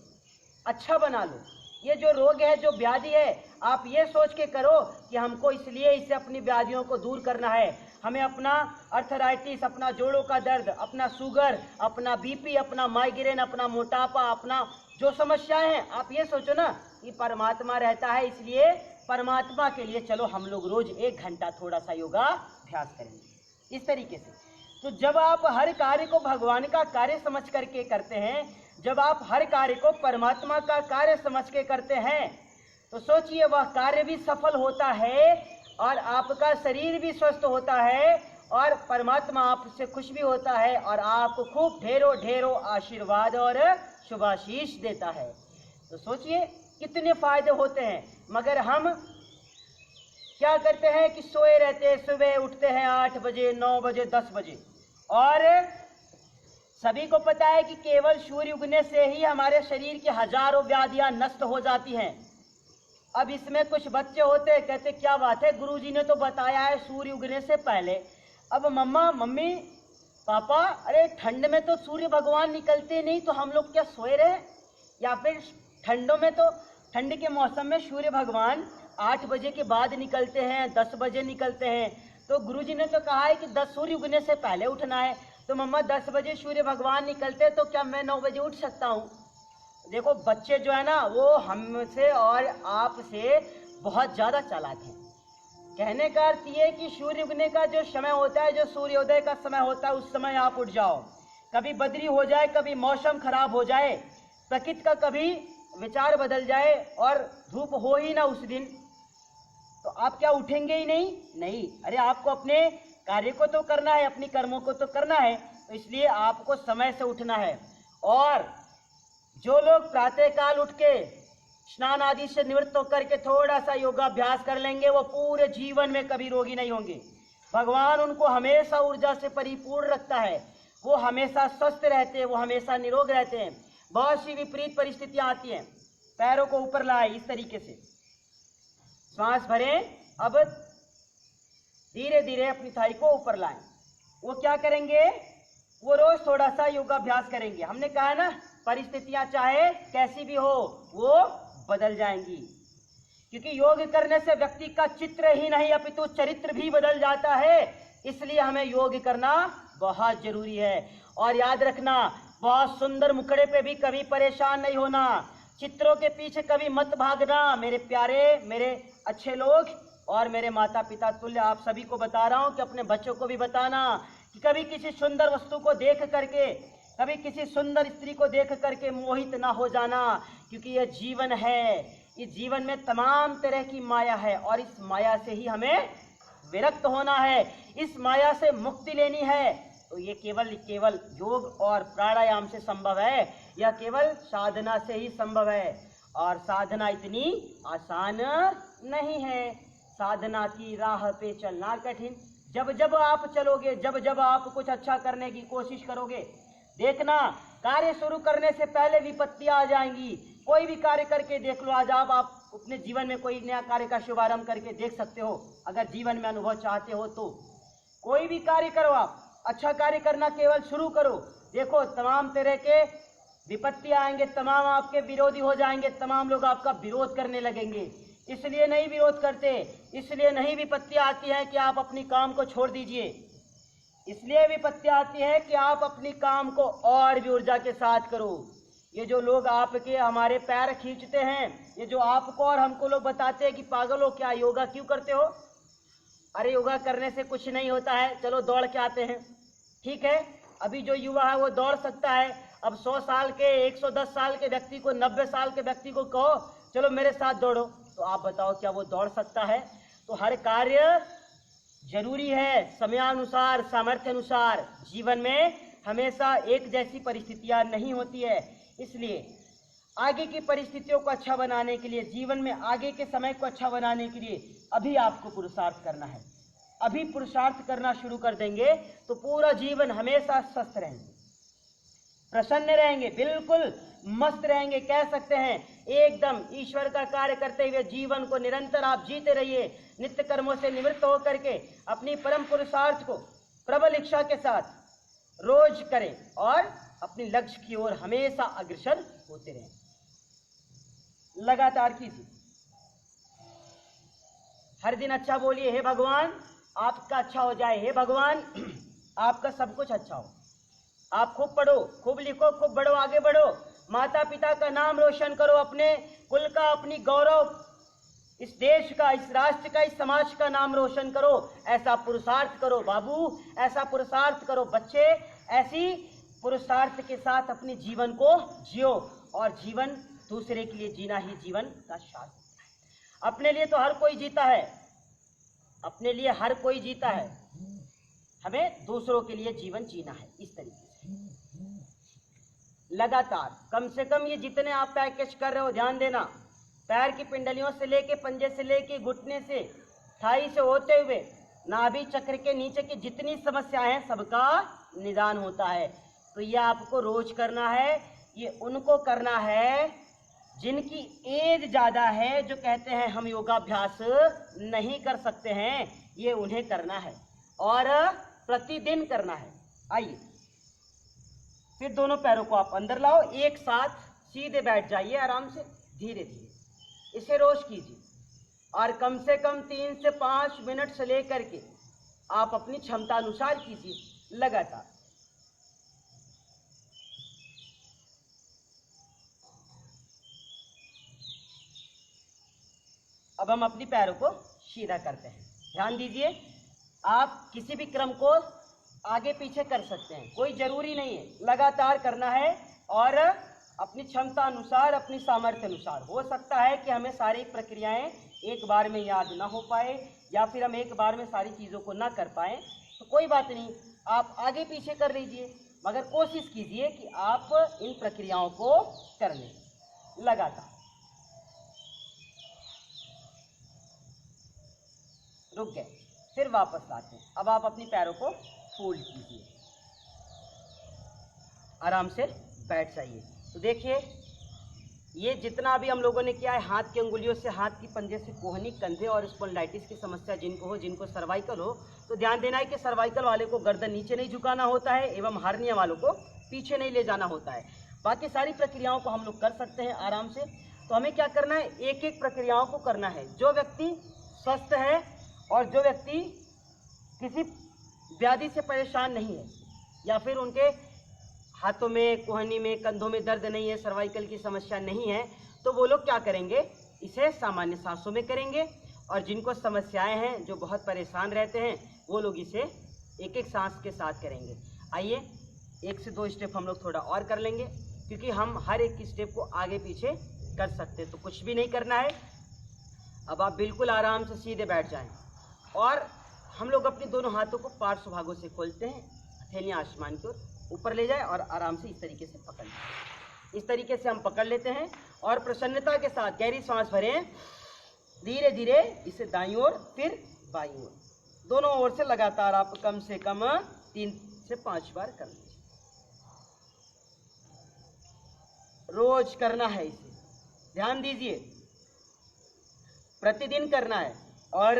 अच्छा बना लो। ये जो रोग है, जो व्याधि है, आप ये सोच के करो कि हमको इसलिए इससे अपनी व्याधियों को दूर करना है, हमें अपना अर्थराइटिस, अपना जोड़ों का दर्द, अपना शुगर, अपना बीपी, अपना माइग्रेन, अपना मोटापा, अपना जो समस्याएं हैं, आप ये सोचो ना कि परमात्मा रहता है, इसलिए परमात्मा के लिए चलो हम लोग रोज 1 घंटा थोड़ा सा योगाभ्यास करेंगे। इस तरीके से तो जब आप हर कार्य को भगवान का कार्य समझ करके करते हैं, जब आप हर कार्य को परमात्मा का कार्य समझ के करते हैं, तो सोचिए वह कार्य भी सफल होता है और आपका शरीर भी स्वस्थ होता है और परमात्मा आपसे खुश भी होता है और आपको खूब ढेरों ढेरों आशीर्वाद और शुभाशीष देता है। तो सोचिए कितने फायदे होते हैं। मगर हम क्या करते हैं कि सोए रहते हैं, सुबह उठते हैं 8 बजे, 9 बजे, 10 बजे, और सभी को पता है कि केवल सूर्य उगने से ही हमारे शरीर की हजारों व्याधियां नष्ट हो जाती हैं। अब इसमें कुछ बच्चे होते हैं, कहते क्या बात है, गुरुजी ने तो बताया है सूर्य उगने से पहले। अब मम्मी पापा, अरे ठंड में तो सूर्य भगवान निकलते नहीं, तो हम लोग क्या सोए रहे? या फिर ठंडों में तो, ठंड के मौसम में सूर्य भगवान 8 बजे के बाद निकलते हैं, 10 बजे निकलते हैं। तो गुरुजी ने तो कहा है कि 10 सूर्य उगने से पहले उठना है। तो मम्मा 10 बजे सूर्य भगवान निकलते, तो क्या मैं 9 बजे उठ सकता हूँ? देखो बच्चे जो है ना, वो हमसे और आपसे बहुत ज़्यादा चालाक हैं। कहने का अर्थ ये कि सूर्य उगने का जो समय होता है, जो सूर्योदय का समय होता है, उस समय आप उठ जाओ। कभी बदरी हो जाए, कभी मौसम खराब हो जाए, प्रकृति का कभी विचार बदल जाए और धूप हो ही ना उस दिन, तो आप क्या उठेंगे ही नहीं? नहीं। अरे आपको अपने कार्य को तो करना है, अपनी कर्मों को तो करना है, तो इसलिए आपको समय से उठना है। और जो लोग प्रातःकाल उठ के स्नान आदि से निवृत्त होकर के थोड़ा सा योगाभ्यास कर लेंगे, वो पूरे जीवन में कभी रोगी नहीं होंगे। भगवान उनको हमेशा ऊर्जा से परिपूर्ण रखता है, वो हमेशा स्वस्थ रहते हैं, वो हमेशा निरोग रहते हैं। बहुत सी विपरीत परिस्थितियां आती हैं। पैरों को ऊपर लाए, इस तरीके से श्वास भरें। अब धीरे धीरे अपनी थाई को ऊपर लाएं। वो क्या करेंगे? वो रोज थोड़ा सा योगाभ्यास करेंगे। हमने कहा है ना, परिस्थितियां चाहे कैसी भी हो, वो बदल जाएंगी, क्योंकि योग करने से व्यक्ति का चित्र ही नहीं अपितु चरित्र भी बदल जाता है। इसलिए हमें योग करना बहुत जरूरी है। और याद रखना, बहुत सुंदर मुखड़े पे भी कभी परेशान नहीं होना, चित्रों के पीछे कभी मत भागना। मेरे प्यारे, मेरे अच्छे लोग और मेरे माता पिता तुल्य आप सभी को बता रहा हूँ कि अपने बच्चों को भी बताना कि कभी किसी सुंदर वस्तु को देख करके, कभी किसी सुंदर स्त्री को देख करके मोहित ना हो जाना, क्योंकि यह जीवन है। इस जीवन में तमाम तरह की माया है और इस माया से ही हमें विरक्त होना है, इस माया से मुक्ति लेनी है। तो ये केवल योग और प्राणायाम से संभव है, यह केवल साधना से ही संभव है। और साधना इतनी आसान नहीं है, साधना की राह पे चलना कठिन। जब जब आप चलोगे, जब जब आप कुछ अच्छा करने की कोशिश करोगे, देखना कार्य शुरू करने से पहले विपत्तियां आ जाएंगी। कोई भी कार्य करके देख लो, आज आप अपने जीवन में कोई नया कार्य का शुभारंभ करके देख सकते हो। अगर जीवन में अनुभव चाहते हो तो कोई भी कार्य करो, आप अच्छा कार्य करना केवल शुरू करो। देखो तमाम तरह के विपत्तियां आएंगे, तमाम आपके विरोधी हो जाएंगे, तमाम लोग आपका विरोध करने लगेंगे। इसलिए नहीं विरोध करते, इसलिए नहीं विपत्तियां आती हैं कि आप अपनी काम को छोड़ दीजिए। इसलिए विपत्तियां आती है कि आप अपनी काम को और भी ऊर्जा के साथ करो। ये जो लोग आपके हमारे पैर खींचते हैं, ये जो आपको और हमको लोग बताते हैं कि पागल हो क्या, योगा क्यों करते हो? अरे योगा करने से कुछ नहीं होता है, चलो दौड़ के आते हैं। ठीक है, अभी जो युवा है वो दौड़ सकता है। अब 100 साल के 110 साल के व्यक्ति को 90 साल के व्यक्ति को कहो चलो मेरे साथ दौड़ो, तो आप बताओ क्या वो दौड़ सकता है? तो हर कार्य जरूरी है, समयानुसार, सामर्थ्य अनुसार। जीवन में हमेशा एक जैसी परिस्थितियां नहीं होती है। इसलिए आगे की परिस्थितियों को अच्छा बनाने के लिए, जीवन में आगे के समय को अच्छा बनाने के लिए अभी आपको पुरुषार्थ करना है। अभी पुरुषार्थ करना शुरू कर देंगे तो पूरा जीवन हमेशा स्वस्थ रहेंगे, प्रसन्न रहेंगे, बिल्कुल मस्त रहेंगे। कह सकते हैं एकदम ईश्वर का कार्य करते हुए जीवन को निरंतर आप जीते रहिए। नित्य कर्मों से निवृत्त होकर के अपनी परम पुरुषार्थ को प्रबल इच्छा के साथ रोज करें और अपनी लक्ष्य की ओर हमेशा अग्रसर होते रहें। लगातार कीजिए, हर दिन अच्छा बोलिए, हे भगवान आपका अच्छा हो जाए, हे भगवान आपका सब कुछ अच्छा हो। आप खूब पढ़ो, खूब लिखो, खूब बढ़ो, आगे बढ़ो, माता पिता का नाम रोशन करो, अपने कुल का, अपनी गौरव, इस देश का, इस राष्ट्र का, इस समाज का नाम रोशन करो। ऐसा पुरुषार्थ करो बाबू, ऐसा पुरुषार्थ करो बच्चे, ऐसी पुरुषार्थ के साथ अपने जीवन को जियो। और जीवन दूसरे के लिए जीना ही जीवन का शास्त्र है। अपने लिए तो हर कोई जीता है, अपने लिए हर कोई जीता है, हमें दूसरों के लिए जीवन जीना है। इस तरीके से लगातार कम से कम ये जितने आप पैकेज कर रहे हो ध्यान देना, पैर की पिंडलियों से लेके, पंजे से लेके, घुटने से, थाई से होते हुए नाभि चक्र के नीचे की जितनी समस्याएं हैं सबका निदान होता है। तो ये आपको रोज करना है। ये उनको करना है जिनकी एज ज्यादा है, जो कहते हैं हम योगाभ्यास नहीं कर सकते हैं, ये उन्हें करना है और प्रतिदिन करना है। आइए फिर दोनों पैरों को आप अंदर लाओ, एक साथ सीधे बैठ जाइए, आराम से धीरे धीरे इसे रोज कीजिए और कम से कम 3 से 5 मिनट से लेकर के आप अपनी क्षमता अनुसार कीजिए लगातार। अब हम अपनी पैरों को सीधा करते हैं। ध्यान दीजिए, आप किसी भी क्रम को आगे पीछे कर सकते हैं, कोई जरूरी नहीं है, लगातार करना है और अपनी क्षमता अनुसार, अपनी सामर्थ्य अनुसार। हो सकता है कि हमें सारी प्रक्रियाएं एक बार में याद ना हो पाए या फिर हम एक बार में सारी चीज़ों को ना कर पाए, तो कोई बात नहीं, आप आगे पीछे कर लीजिए, मगर कोशिश कीजिए कि आप इन प्रक्रियाओं को कर लें लगातार। रुक गए, फिर वापस लाते हैं। अब आप अपनी पैरों को फोल्ड कीजिए, आराम से बैठ जाइए। तो देखिए ये जितना भी हम लोगों ने किया है, हाथ की अंगुलियों से, हाथ की पंजे से कोहनी, कंधे और स्पॉन्डिलाइटिस की समस्या जिनको हो, जिनको सर्वाइकल हो, तो ध्यान देना है कि सर्वाइकल वाले को गर्दन नीचे नहीं झुकाना होता है एवं हार्निया वालों को पीछे नहीं ले जाना होता है। बाकी सारी प्रक्रियाओं को हम लोग कर सकते हैं आराम से। तो हमें क्या करना है, एक एक प्रक्रियाओं को करना है। जो व्यक्ति स्वस्थ है और जो व्यक्ति किसी व्याधि से परेशान नहीं है या फिर उनके हाथों में, कोहनी में, कंधों में दर्द नहीं है, सर्वाइकल की समस्या नहीं है, तो वो लोग क्या करेंगे, इसे सामान्य सांसों में करेंगे। और जिनको समस्याएं हैं, जो बहुत परेशान रहते हैं, वो लोग इसे एक एक सांस के साथ करेंगे। आइए 1 से 2 स्टेप हम लोग थोड़ा और कर लेंगे, क्योंकि हम हर एक स्टेप को आगे पीछे कर सकते हैं। तो कुछ भी नहीं करना है, अब आप बिल्कुल आराम से सीधे बैठ जाएं और हम लोग अपने दोनों हाथों को पार्श्व भागों से खोलते हैं, हथेलियां आसमान की ओर ऊपर ले जाए और आराम से इस तरीके से पकड़ लें। इस तरीके से हम पकड़ लेते हैं और प्रसन्नता के साथ गहरी सांस भरें, धीरे धीरे इसे दाईं ओर फिर बाईं ओर, दोनों ओर से लगातार आप कम से कम 3 से 5 बार कर लीजिए। रोज करना है इसे, ध्यान दीजिए, प्रतिदिन करना है और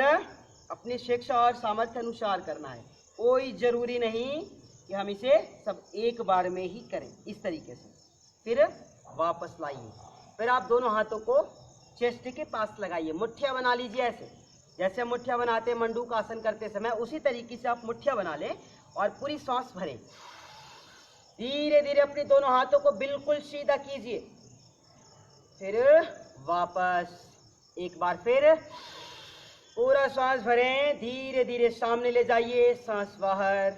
अपनी शिक्षा और सामर्थ्य अनुसार करना है। कोई जरूरी नहीं कि हम इसे सब एक बार में ही करें। इस तरीके से फिर वापस लाइए, फिर आप दोनों हाथों को चेस्ट के पास लगाइए, मुठ्ठियाँ बना लीजिए। ऐसे जैसे मुठ्ठियाँ बनाते मंडूक आसन करते समय, उसी तरीके से आप मुठ्ठियाँ बना लें और पूरी सांस भरें। धीरे धीरे अपने दोनों हाथों को बिल्कुल सीधा कीजिए, फिर वापस एक बार फिर पूरा सांस भरें, धीरे धीरे सामने ले जाइए, सांस बाहर।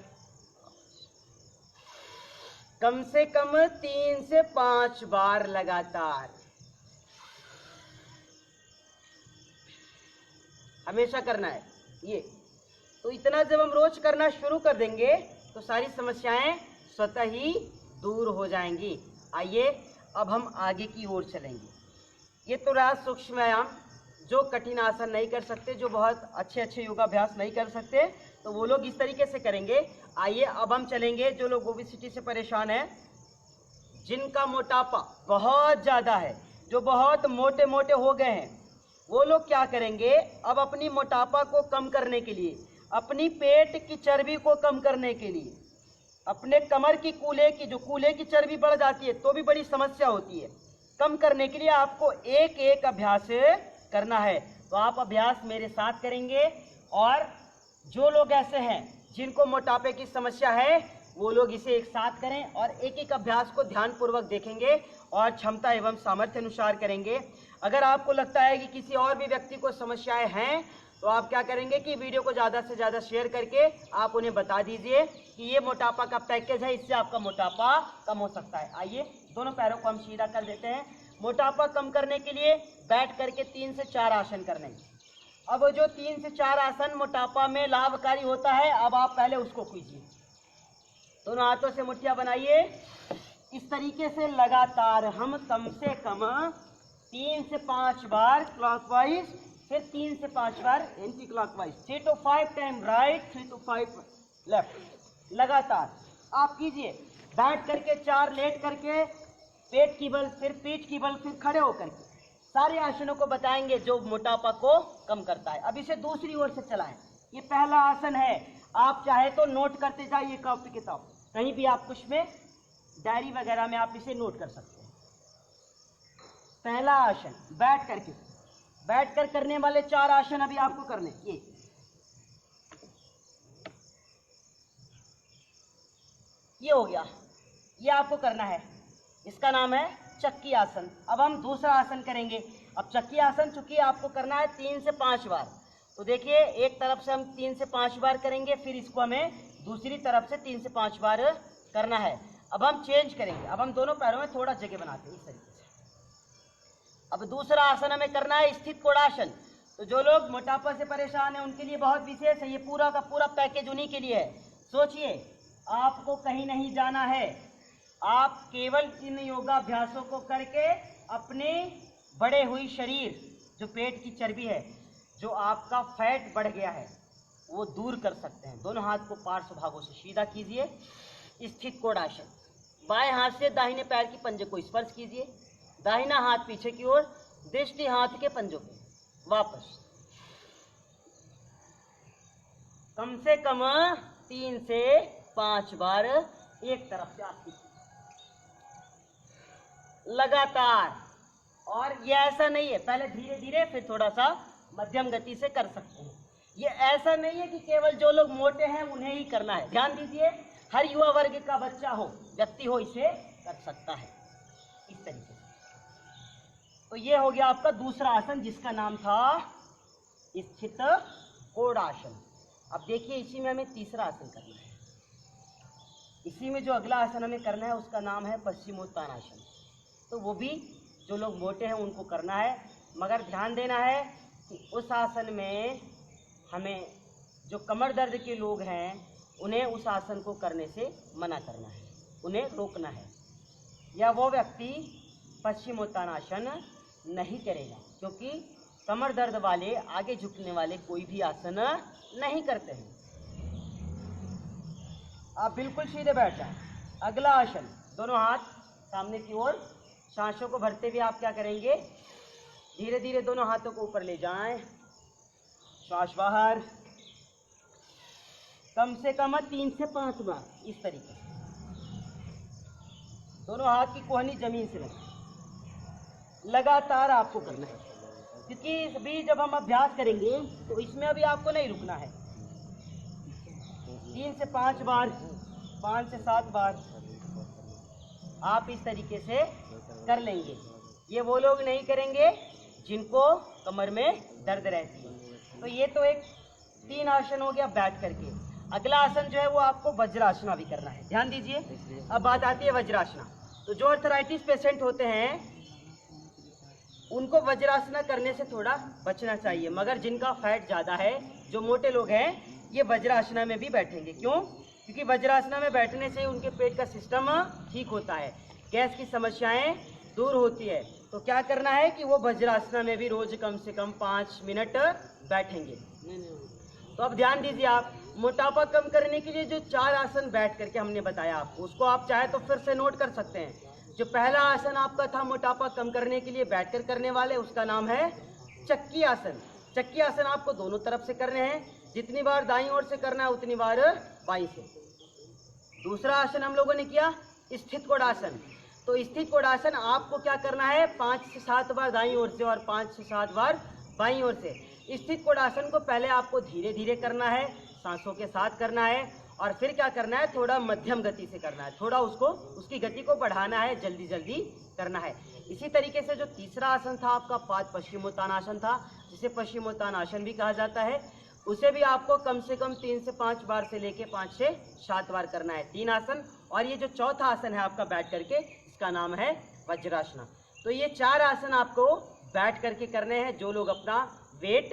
कम से कम 3 से 5 बार लगातार, हमेशा करना है ये। तो इतना जब हम रोज करना शुरू कर देंगे तो सारी समस्याएं स्वतः ही दूर हो जाएंगी। आइए अब हम आगे की ओर चलेंगे। ये तो रहा सूक्ष्म व्यायाम, जो कठिन आसन नहीं कर सकते, जो बहुत अच्छे योगाभ्यास नहीं कर सकते, तो वो लोग इस तरीके से करेंगे। आइए अब हम चलेंगे, जो लोग ओबेसिटी से परेशान हैं, जिनका मोटापा बहुत ज़्यादा है, जो बहुत मोटे मोटे हो गए हैं, वो लोग क्या करेंगे, अब अपनी मोटापा को कम करने के लिए, अपनी पेट की चर्बी को कम करने के लिए, अपने कमर की कूल्हे की चर्बी बढ़ जाती है तो भी बड़ी समस्या होती है, कम करने के लिए आपको एक एक अभ्यास करना है। तो आप अभ्यास मेरे साथ करेंगे और जो लोग ऐसे हैं जिनको मोटापे की समस्या है, वो लोग इसे एक साथ करें और एक एक अभ्यास को ध्यानपूर्वक देखेंगे और क्षमता एवं सामर्थ्य अनुसार करेंगे। अगर आपको लगता है कि किसी और भी व्यक्ति को समस्याएं हैं, तो आप क्या करेंगे कि वीडियो को ज़्यादा से ज़्यादा शेयर करके आप उन्हें बता दीजिए कि ये मोटापा का पैकेज है, इससे आपका मोटापा कम हो सकता है। आइए दोनों पैरों को हम सीधा कर देते हैं। मोटापा कम करने के लिए बैठ करके 3 से 4 आसन करने। अब जो 3 से 4 आसन मोटापा में लाभकारी होता है, अब आप पहले उसको कीजिए। दोनों हाथों से मुठ्ठियाँ बनाइए, इस तरीके से लगातार हम कम से कम 3 से 5 बार क्लॉकवाइज, फिर 3 से 5 बार anticlockwise, 3 to 5 time right, 3 to 5 left, लगातार आप कीजिए। बैठ करके 4, लेट करके, पेट की बल, फिर पीठ की बल, फिर खड़े होकर के, सारे आसनों को बताएंगे जो मोटापा को कम करता है। अब इसे दूसरी ओर से चलाएं। ये पहला आसन है, आप चाहे तो नोट करते जाइए कॉपी किताब, कहीं भी आप कुछ में डायरी वगैरह में आप इसे नोट कर सकते हैं। पहला आसन बैठ कर करने वाले 4 आसन अभी आपको करने। ये हो गया, ये आपको करना है, इसका नाम है चक्की आसन। अब हम दूसरा आसन करेंगे। अब चक्की आसन चूंकि आपको करना है 3 से 5 बार, तो देखिए एक तरफ से हम 3 से 5 बार करेंगे, फिर इसको हमें दूसरी तरफ से 3 से 5 बार करना है। अब हम चेंज करेंगे, अब हम दोनों पैरों में थोड़ा जगह बनाते हैं इस तरीके से। अब दूसरा आसन हमें करना है स्थित कोणासन। तो जो लोग मोटापा से परेशान हैं उनके लिए बहुत विशेष है, ये पूरा का पूरा पैकेज उन्हीं के लिए है। सोचिए, आपको कहीं नहीं जाना है, आप केवल इन योगाभ्यासों को करके अपने बढ़े हुई शरीर, जो पेट की चर्बी है, जो आपका फैट बढ़ गया है, वो दूर कर सकते हैं। दोनों हाथ को पार्श्व भागों से सीधा कीजिए, स्थित कोणासन। बाएं हाथ से दाहिने पैर की पंजे को स्पर्श कीजिए, दाहिना हाथ पीछे की ओर, दृष्टि हाथ के पंजों पे। वापस कम से कम 3 से 5 बार एक तरफ से आप लगातार। और ये ऐसा नहीं है, पहले धीरे धीरे फिर थोड़ा सा मध्यम गति से कर सकते हैं। ये ऐसा नहीं है कि केवल जो लोग मोटे हैं उन्हें ही करना है। ध्यान दीजिए, हर युवा वर्ग का बच्चा हो, व्यक्ति हो, इसे कर सकता है इस तरीके से। तो ये हो गया आपका दूसरा आसन, जिसका नाम था स्थित कोणासन। अब देखिए, इसी में हमें तीसरा आसन करना है। इसी में जो अगला आसन हमें करना है उसका नाम है पश्चिमोत्तानासन। तो वो भी जो लोग मोटे हैं उनको करना है, मगर ध्यान देना है कि उस आसन में हमें, जो कमर दर्द के लोग हैं उन्हें उस आसन को करने से मना करना है, उन्हें रोकना है, या वो व्यक्ति पश्चिमोत्तानासन नहीं करेगा, क्योंकि कमर दर्द वाले आगे झुकने वाले कोई भी आसन नहीं करते हैं। आप बिल्कुल सीधे बैठ जाएं। अगला आसन, दोनों हाथ सामने की ओर सांसों को भरते हुए आप क्या करेंगे, धीरे धीरे दोनों हाथों को ऊपर ले जाएं, श्वास बाहर, कम से कम 3 से 5 बार इस तरीके से। दोनों हाथ की कोहनी जमीन से लगे, लगातार आपको करना है, क्योंकि अभी जब हम अभ्यास करेंगे तो इसमें अभी आपको नहीं रुकना है। 3 से 5 बार, 5 से 7 बार आप इस तरीके से कर लेंगे। ये वो लोग नहीं करेंगे जिनको कमर में दर्द रहती है। तो ये तो एक 3 आसन हो गया बैठ करके। अगला आसन जो है वो आपको वज्रासना भी करना है, ध्यान दीजिए। अब बात आती है वज्रासना। तो जो अर्थराइटिस पेशेंट होते हैं उनको वज्रासना करने से थोड़ा बचना चाहिए, मगर जिनका फैट ज़्यादा है, जो मोटे लोग हैं, ये वज्रासना में भी बैठेंगे। क्यों? क्योंकि वज्रासना में बैठने से उनके पेट का सिस्टम ठीक होता है, गैस की समस्याएं दूर होती है। तो क्या करना है कि वो वज्रासना में भी रोज कम से कम 5 मिनट बैठेंगे। तो अब ध्यान दीजिए, आप मोटापा कम करने के लिए जो 4 आसन बैठ करके हमने बताया आपको, उसको आप चाहे तो फिर से नोट कर सकते हैं। जो पहला आसन आपका था मोटापा कम करने के लिए बैठकर करने वाले, उसका नाम है चक्की आसन। चक्की आसन आपको दोनों तरफ से करने हैं, जितनी बार दाईं ओर से करना है उतनी बार बाईं से। दूसरा आसन हम लोगों ने किया स्थित कोणासन। तो स्थित कोणासन आपको क्या करना है, 5 से 7 बार दाईं ओर से और 5 से 7 बार बाईं ओर से। स्थित कोणासन को पहले आपको धीरे धीरे करना है, सांसों के साथ करना है, और फिर क्या करना है, थोड़ा मध्यम गति से करना है, थोड़ा उसकी गति को बढ़ाना है, जल्दी जल्दी करना है। इसी तरीके से जो तीसरा आसन था आपका पाद पश्चिमोत्तानासन था, जिसे पश्चिमोत्तानासन भी कहा जाता है, उसे भी आपको कम से कम 3 से 5 बार से लेके 5 से 7 बार करना है, 3 आसन। और ये जो चौथा आसन है आपका बैठ करके, इसका नाम है वज्रासना। तो ये 4 आसन आपको बैठ करके करने हैं जो लोग अपना वेट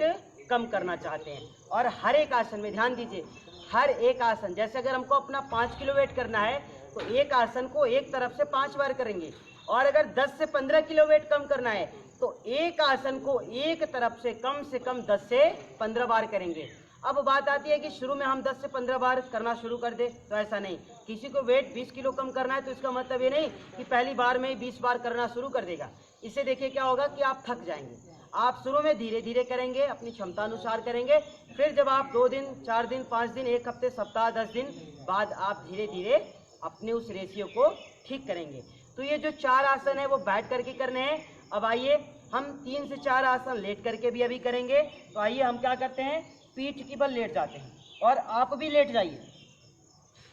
कम करना चाहते हैं। और हर एक आसन में ध्यान दीजिए, हर एक आसन, जैसे अगर हमको अपना 5 किलो वेट करना है तो एक आसन को एक तरफ से 5 बार करेंगे, और अगर 10 से 15 किलो वेट कम करना है तो एक आसन को एक तरफ से कम 10 से 15 बार करेंगे। अब बात आती है कि शुरू में हम 10 से 15 बार करना शुरू कर दे, तो ऐसा नहीं। किसी को वेट 20 किलो कम करना है तो इसका मतलब ये नहीं कि पहली बार में ही 20 बार करना शुरू कर देगा। इससे देखिए क्या होगा कि आप थक जाएंगे। आप शुरू में धीरे धीरे करेंगे, अपनी क्षमता अनुसार करेंगे, फिर जब आप 2 दिन, 4 दिन, 5 दिन, 1 हफ्ते, सप्ताह, 10 दिन बाद आप धीरे धीरे अपने उस रेशियो को ठीक करेंगे। तो ये जो 4 आसन है वो बैठ करके करने हैं। अब आइए हम 3 से 4 आसन लेट करके भी अभी करेंगे। तो आइए हम क्या करते हैं, पीठ की बल लेट जाते हैं, और आप भी लेट जाइए।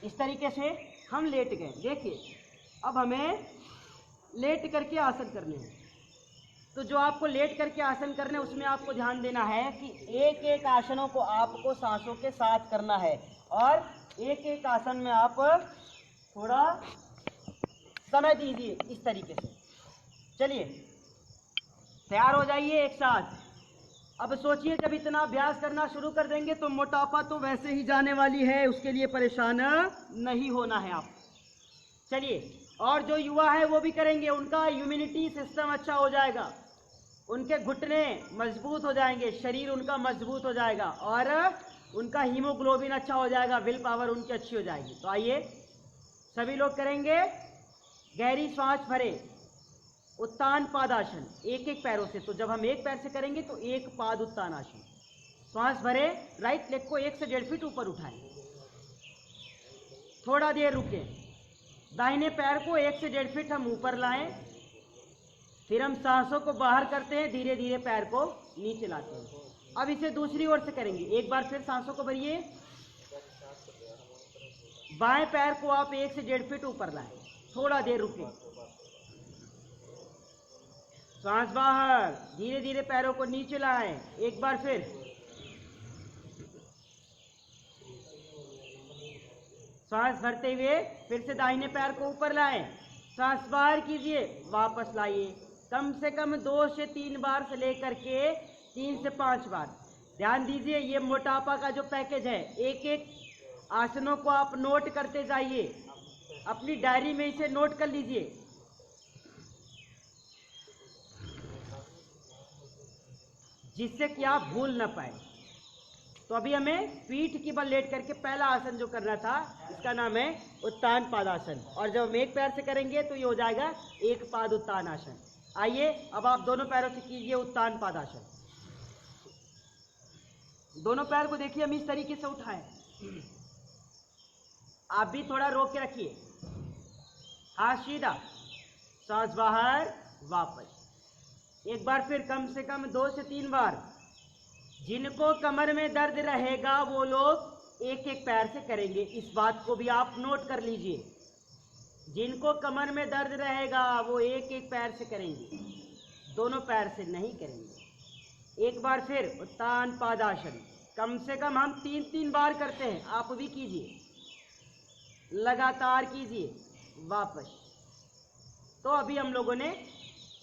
इस तरीके से हम लेट गए। देखिए अब हमें लेट करके आसन करने हैं। तो जो आपको लेट करके आसन करने, उसमें आपको ध्यान देना है कि एक एक आसनों को आपको सांसों के साथ करना है, और एक एक आसन में आप थोड़ा समय दीजिए इस तरीके से। चलिए तैयार हो जाइए एक साथ। अब सोचिए, जब इतना अभ्यास करना शुरू कर देंगे तो मोटापा तो वैसे ही जाने वाली है, उसके लिए परेशान नहीं होना है आप। चलिए, और जो युवा है वो भी करेंगे, उनका इम्यूनिटी सिस्टम अच्छा हो जाएगा, उनके घुटने मजबूत हो जाएंगे, शरीर उनका मजबूत हो जाएगा, और उनका हीमोग्लोबिन अच्छा हो जाएगा, विल पावर उनकी अच्छी हो जाएगी। तो आइए सभी लोग करेंगे। गहरी सांस भरे, उत्तान पादासन, एक एक पैरों से। तो जब हम एक पैर से करेंगे तो एक पाद उत्तानासन। सांस भरे, राइट लेग को 1 से 1.5 फीट ऊपर उठाएं, थोड़ा देर रुके, दाहिने पैर को 1 से 1.5 फीट हम ऊपर लाएं, फिर हम सांसों को बाहर करते हैं, धीरे धीरे पैर को नीचे लाते हैं। अब इसे दूसरी ओर से करेंगे। एक बार फिर सांसों को भरिए, बाएं पैर को आप 1 से 1.5 फीट ऊपर लाएं, थोड़ा देर रुके, सांस बाहर, धीरे धीरे पैरों को नीचे लाएं। एक बार फिर, सांस भरते हुए फिर से दाहिने पैर को ऊपर लाएं, सांस बाहर कीजिए, वापस लाइए। कम से कम 2 से 3 बार से लेकर के 3 से 5 बार। ध्यान दीजिए, ये मोटापा का जो पैकेज है, एक एक आसनों को आप नोट करते जाइए, अपनी डायरी में इसे नोट कर लीजिए। जिससे कि आप भूल न पाए। तो अभी हमें पीठ की बल लेट करके पहला आसन जो करना था इसका नाम है उत्तान पादासन, और जब हम एक पैर से करेंगे तो ये हो जाएगा एक पाद उत्तान आसन। आइए अब आप दोनों पैरों से कीजिए उत्तान पादासन। दोनों पैर को देखिए हम इस तरीके से उठाएं, आप भी थोड़ा रोक के रखिए, हाथ सीधा, सांस बाहर, वापस। एक बार फिर कम से कम 2 से 3 बार। जिनको कमर में दर्द रहेगा वो लोग एक एक पैर से करेंगे, इस बात को भी आप नोट कर लीजिए। जिनको कमर में दर्द रहेगा वो एक एक पैर से करेंगे, दोनों पैर से नहीं करेंगे। एक बार फिर उत्तान पादासन, कम से कम हम 3-3 बार करते हैं, आप भी कीजिए, लगातार कीजिए, वापस। तो अभी हम लोगों ने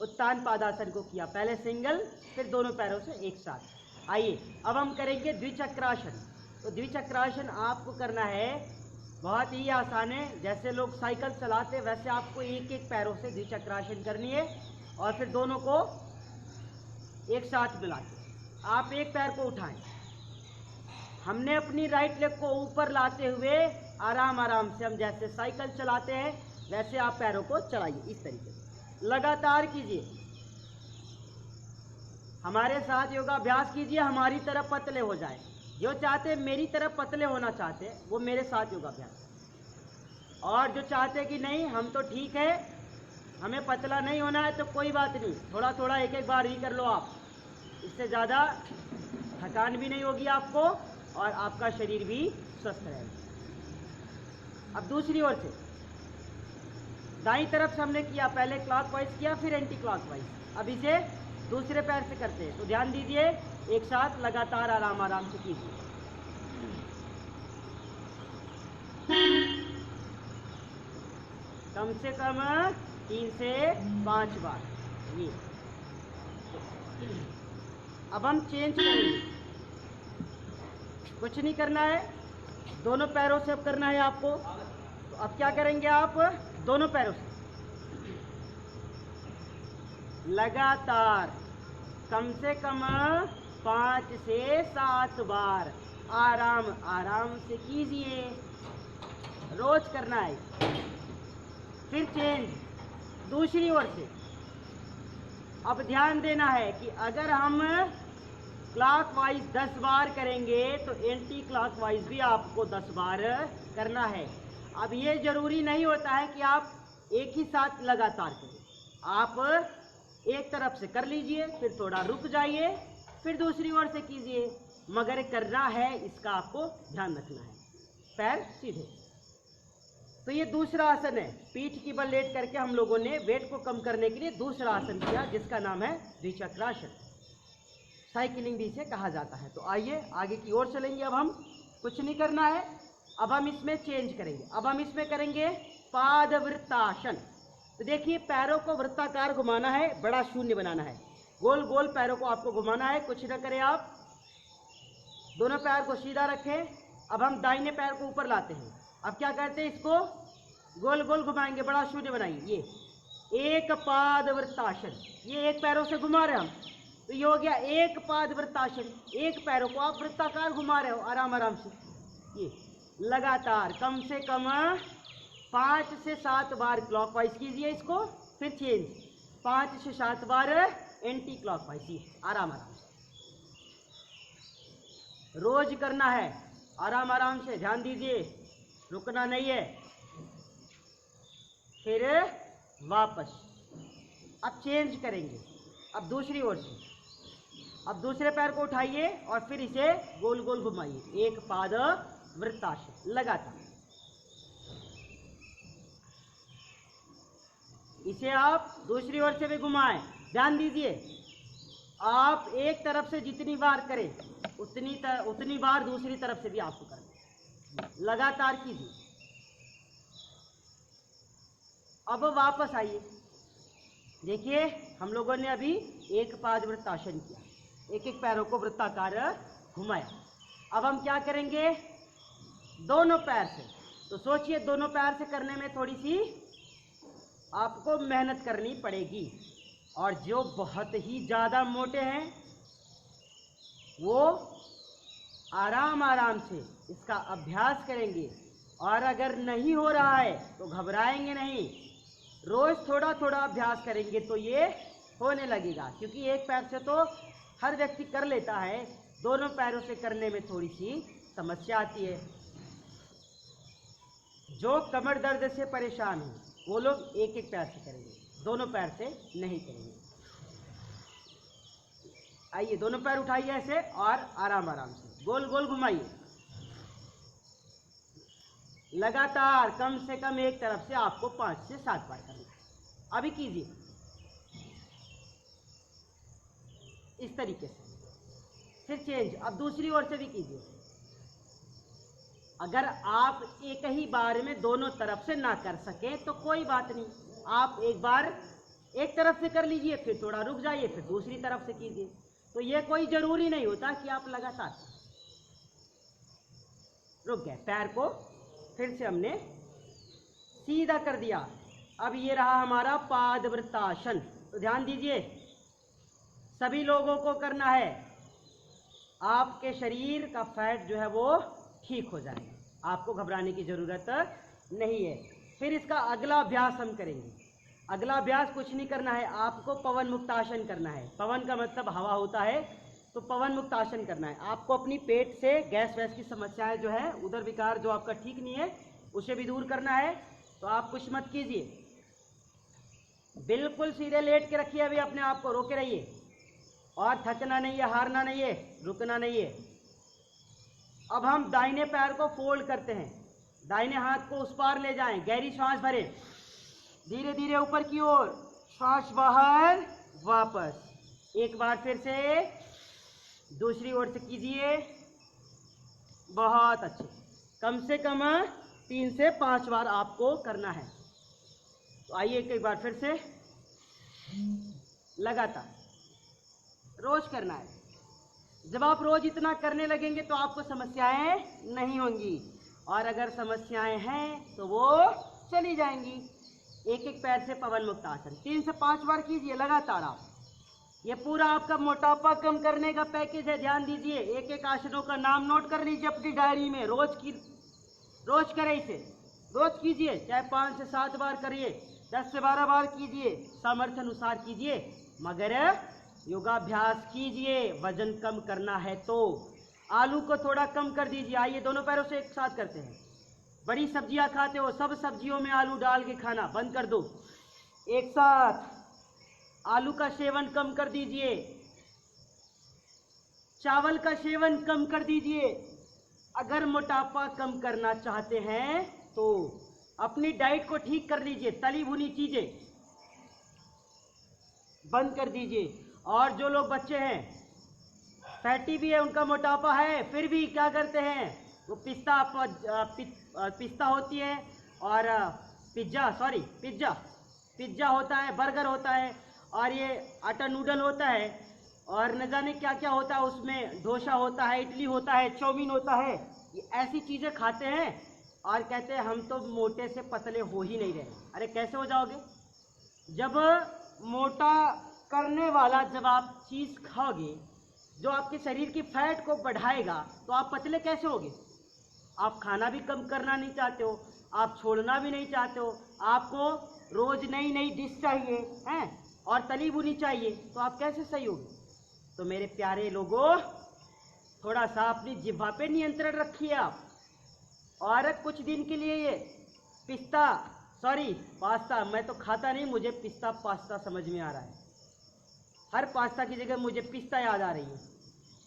उत्तान पादासन को किया, पहले सिंगल फिर दोनों पैरों से एक साथ। आइए अब हम करेंगे द्विचक्रासन। तो द्विचक्रासन आपको करना है, बहुत ही आसान है, जैसे लोग साइकिल चलाते वैसे आपको एक एक पैरों से द्विचक्रासन करनी है, और फिर दोनों को एक साथ मिला के आप एक पैर को उठाएं। हमने अपनी राइट लेग को ऊपर लाते हुए आराम आराम से, हम जैसे साइकिल चलाते हैं वैसे आप पैरों को चलाइए, इस तरीके से लगातार कीजिए। हमारे साथ योगाभ्यास कीजिए, हमारी तरफ पतले हो जाए। जो चाहते मेरी तरफ पतले होना चाहते वो मेरे साथ योगाभ्यास, और जो चाहते कि नहीं हम तो ठीक है, हमें पतला नहीं होना है, तो कोई बात नहीं, थोड़ा थोड़ा एक एक बार ही कर लो आप, इससे ज़्यादा थकान भी नहीं होगी आपको और आपका शरीर भी स्वस्थ रहेगा। अब दूसरी ओर से दाईं तरफ से हमने किया, पहले क्लॉकवाइज किया फिर एंटी क्लॉकवाइज, अब इसे दूसरे पैर से करते हैं। तो ध्यान दीजिए, एक साथ लगातार आराम आराम से कीजिए। कम से कम 3 से 5 बार ये। अब हम चेंज करेंगे, कुछ नहीं करना है, दोनों पैरों से अब करना है आपको। तो अब क्या करेंगे आप, दोनों पैरों से लगातार कम से कम 5 से 7 बार आराम आराम से कीजिए, रोज करना है। फिर चेंज दूसरी ओर से। अब ध्यान देना है कि अगर हम क्लॉकवाइज 10 बार करेंगे तो एंटी क्लॉकवाइज भी आपको 10 बार करना है। अब ये जरूरी नहीं होता है कि आप एक ही साथ लगातार करें, आप एक तरफ से कर लीजिए, फिर थोड़ा रुक जाइए, फिर दूसरी ओर से कीजिए, मगर करना है इसका आपको ध्यान रखना है। पैर सीधे। तो ये दूसरा आसन है, पीठ की बल लेट करके हम लोगों ने वेट को कम करने के लिए दूसरा आसन किया, जिसका नाम है द्विचक्रासन, साइकिलिंग भी इसे कहा जाता है। तो आइए आगे की ओर चलेंगे। अब हम कुछ नहीं करना है, अब हम इसमें चेंज करेंगे। अब हम इसमें करेंगे पादवृत्तासन। तो देखिए, पैरों को वृत्ताकार घुमाना है, बड़ा शून्य बनाना है, गोल गोल पैरों को आपको घुमाना है, कुछ न करें आप, दोनों पैर को सीधा रखें। अब हम दाहिने पैर को ऊपर लाते हैं। अब क्या करते हैं, इसको गोल गोल घुमाएंगे, बड़ा शून्य बनाइए, ये एक पादवृत्तासन। ये एक पैरों से घुमा रहे हम, तो ये हो गया एक पादवृत्तासन। एक पैरों को आप वृत्ताकार घुमा रहे हो आराम आराम से, ये लगातार कम से कम 5 से 7 बार क्लॉकवाइज कीजिए इसको, फिर चेंज 5 से 7 बार एंटी क्लॉकवाइज, आराम आराम से रोज करना है, आराम आराम से, ध्यान दीजिए, रुकना नहीं है। फिर वापस, अब चेंज करेंगे, अब दूसरी ओर से। अब दूसरे पैर को उठाइए और फिर इसे गोल गोल घुमाइए, एक पाद वृत्तासन लगातार। इसे आप दूसरी ओर से भी घुमाएं। ध्यान दीजिए, आप एक तरफ से जितनी बार करें उतनी बार दूसरी तरफ से भी आपको करना, लगातार कीजिए। अब वापस आइए, देखिए हम लोगों ने अभी एक पाद वृत्तासन किया, एक एक पैरों को वृत्ताकार घुमाया। अब हम क्या करेंगे, दोनों पैर से। तो सोचिए, दोनों पैर से करने में थोड़ी सी आपको मेहनत करनी पड़ेगी, और जो बहुत ही ज़्यादा मोटे हैं वो आराम आराम से इसका अभ्यास करेंगे, और अगर नहीं हो रहा है तो घबराएंगे नहीं, रोज थोड़ा थोड़ा अभ्यास करेंगे तो ये होने लगेगा। क्योंकि एक पैर से तो हर व्यक्ति कर लेता है, दोनों पैरों से करने में थोड़ी सी समस्या आती है। जो कमर दर्द से परेशान हो वो लोग एक एक पैर से करेंगे, दोनों पैर से नहीं करेंगे। आइए, दोनों पैर उठाइए ऐसे और आराम आराम से गोल गोल घुमाइए। लगातार कम से कम एक तरफ से आपको 5 से 7 बार करना है। अभी कीजिए इस तरीके से, फिर चेंज, अब दूसरी ओर से भी कीजिए। अगर आप एक ही बार में दोनों तरफ से ना कर सके तो कोई बात नहीं, आप एक बार एक तरफ से कर लीजिए, फिर थोड़ा रुक जाइए, फिर दूसरी तरफ से कीजिए। तो ये कोई जरूरी नहीं होता कि आप लगातार। रुक गए, पैर को फिर से हमने सीधा कर दिया। अब ये रहा हमारा पादवृत्तासन। तो ध्यान दीजिए, सभी लोगों को करना है, आपके शरीर का फैट जो है वो ठीक हो जाएगा, आपको घबराने की जरूरत नहीं है। फिर इसका अगला अभ्यास हम करेंगे। अगला अभ्यास कुछ नहीं करना है, आपको पवन मुक्तासन करना है। पवन का मतलब हवा होता है, तो पवन मुक्तासन करना है। आपको अपनी पेट से गैस वैस की समस्याएं जो है, उदर विकार जो आपका ठीक नहीं है, उसे भी दूर करना है। तो आप कुछ मत कीजिए, बिल्कुल सीधे लेट के रखिए, अभी अपने आप को रोके रहिए, और थकना नहीं है, हारना नहीं है, रुकना नहीं है। अब हम दाहिने पैर को फोल्ड करते हैं, दाहिने हाथ को उस पार ले जाएं, गहरी सांस भरें, धीरे धीरे ऊपर की ओर, सांस बाहर, वापस। एक बार फिर से दूसरी ओर से कीजिए, बहुत अच्छे। कम से कम 3 से 5 बार आपको करना है। तो आइए एक बार फिर से, लगातार रोज करना है। जब आप रोज इतना करने लगेंगे तो आपको समस्याएं नहीं होंगी, और अगर समस्याएं हैं तो वो चली जाएंगी। एक एक पैर से पवन मुक्तासन 3 से 5 बार कीजिए लगातार आप। ये पूरा आपका मोटापा कम करने का पैकेज है, ध्यान दीजिए। एक एक आसनों का नाम नोट कर लीजिए अपनी डायरी में, रोज करें इसे, रोज कीजिए, चाहे 5 से 7 बार करिए, 10 से 12 बार कीजिए, सामर्थ्य अनुसार कीजिए, मगर योगाभ्यास कीजिए। वजन कम करना है तो आलू को थोड़ा कम कर दीजिए। आइए दोनों पैरों से एक साथ करते हैं। बड़ी सब्जियां खाते हो, सब सब्जियों में आलू डाल के खाना बंद कर दो, एक साथ आलू का सेवन कम कर दीजिए, चावल का सेवन कम कर दीजिए। अगर मोटापा कम करना चाहते हैं तो अपनी डाइट को ठीक कर लीजिए, तली भुनी चीजें बंद कर दीजिए। और जो लोग बच्चे हैं, फैटी भी है, उनका मोटापा है, फिर भी क्या करते हैं, वो पिस्ता होती है, और पिज्जा होता है, बर्गर होता है, और ये आटा नूडल होता है, और न जाने क्या क्या होता है उसमें, डोसा होता है, इडली होता है, चाउमीन होता है। ये ऐसी चीज़ें खाते हैं और कहते हैं हम तो मोटे से पतले हो ही नहीं रहे। अरे कैसे हो जाओगे? जब मोटा करने वाला जब आप चीज़ खाओगे जो आपके शरीर की फैट को बढ़ाएगा, तो आप पतले कैसे होगे? आप खाना भी कम करना नहीं चाहते हो, आप छोड़ना भी नहीं चाहते हो, आपको रोज नई नई डिश चाहिए हैं और तली भुनी चाहिए, तो आप कैसे सही होगे? तो मेरे प्यारे लोगों, थोड़ा सा अपनी जिह्वा पे नियंत्रण रखिए आप। और कुछ दिन के लिए ये पास्ता मैं तो खाता नहीं, मुझे पिस्ता पास्ता समझ में आ रहा है। हर पास्ता की जगह मुझे पिस्ता याद आ रही है।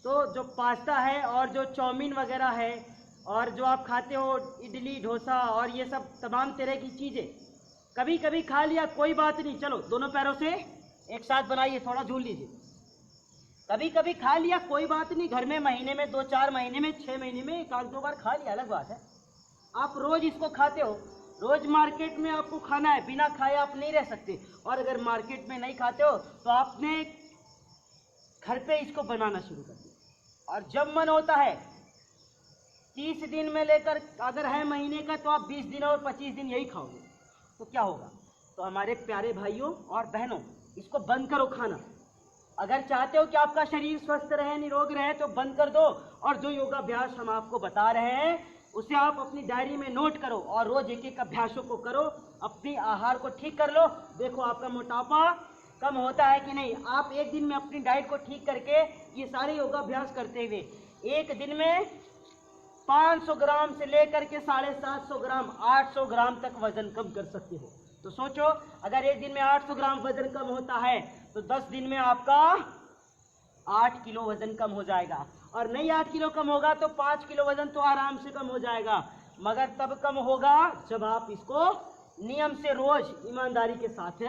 तो जो पास्ता है और जो चाउमीन वगैरह है और जो आप खाते हो इडली डोसा और ये सब तमाम तरह की चीज़ें, कभी कभी खा लिया कोई बात नहीं, चलो दोनों पैरों से एक साथ बनाइए, थोड़ा झूल लीजिए। कभी कभी खा लिया कोई बात नहीं, घर में महीने में 2-4 महीने में 6 महीने में 1-2 बार खा लिया, अलग बात है। आप रोज इसको खाते हो, रोज मार्केट में आपको खाना है, बिना खाए आप नहीं रह सकते। और अगर मार्केट में नहीं खाते हो तो आपने घर पे इसको बनाना शुरू कर दिया, और जब मन होता है 30 दिन में लेकर अगर है महीने का, तो आप 20 दिन और 25 दिन यही खाओगे, तो क्या होगा? तो हमारे प्यारे भाइयों और बहनों, इसको बंद करो खाना, अगर चाहते हो कि आपका शरीर स्वस्थ रहे, निरोग रहे, तो बंद कर दो और जो योगाभ्यास हम आपको बता रहे हैं उसे आप अपनी डायरी में नोट करो और रोज एक एक अभ्यासों को करो। अपनी आहार को ठीक कर लो, देखो आपका मोटापा कम होता है कि नहीं। आप एक दिन में अपनी डाइट को ठीक करके ये सारे योगाभ्यास करते हुए एक दिन में 500 ग्राम से लेकर के 750 ग्राम 800 ग्राम तक वजन कम कर सकते हो। तो सोचो, अगर एक दिन में 800 ग्राम वजन कम होता है तो 10 दिन में आपका 8 किलो वजन कम हो जाएगा। और नहीं 8 किलो कम होगा तो 5 किलो वजन तो आराम से कम हो जाएगा, मगर तब कम होगा जब आप इसको नियम से रोज ईमानदारी के साथ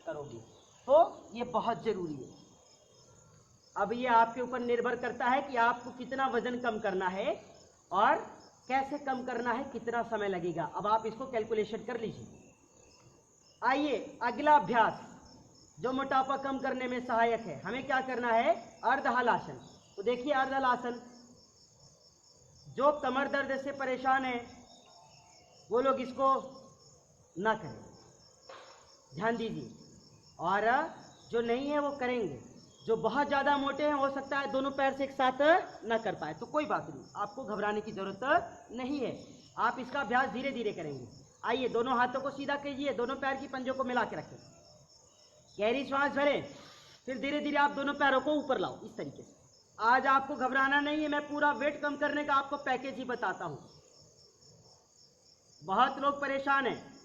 करोगे। तो ये बहुत जरूरी है। अब ये आपके ऊपर निर्भर करता है कि आपको कितना वजन कम करना है और कैसे कम करना है, कितना समय लगेगा। अब आप इसको कैलकुलेशन कर लीजिए। आइए अगला अभ्यास जो मोटापा कम करने में सहायक है, हमें क्या करना है, अर्ध हलासन। तो देखिए अर्ध हलासन, जो कमर दर्द से परेशान है वो लोग इसको ना करें, ध्यान दीजिए। और जो नहीं है वो करेंगे। जो बहुत ज़्यादा मोटे हैं हो सकता है दोनों पैर से एक साथ ना कर पाए, तो कोई बात नहीं, आपको घबराने की जरूरत नहीं है। आप इसका अभ्यास धीरे धीरे करेंगे। आइए दोनों हाथों को सीधा कीजिए, दोनों पैर की पंजों को मिला के रखें, गहरी श्वास भरें, फिर धीरे धीरे आप दोनों पैरों को ऊपर लाओ इस तरीके से। आज आपको घबराना नहीं है, मैं पूरा वेट कम करने का आपको पैकेज ही बताता हूँ। बहुत लोग परेशान हैं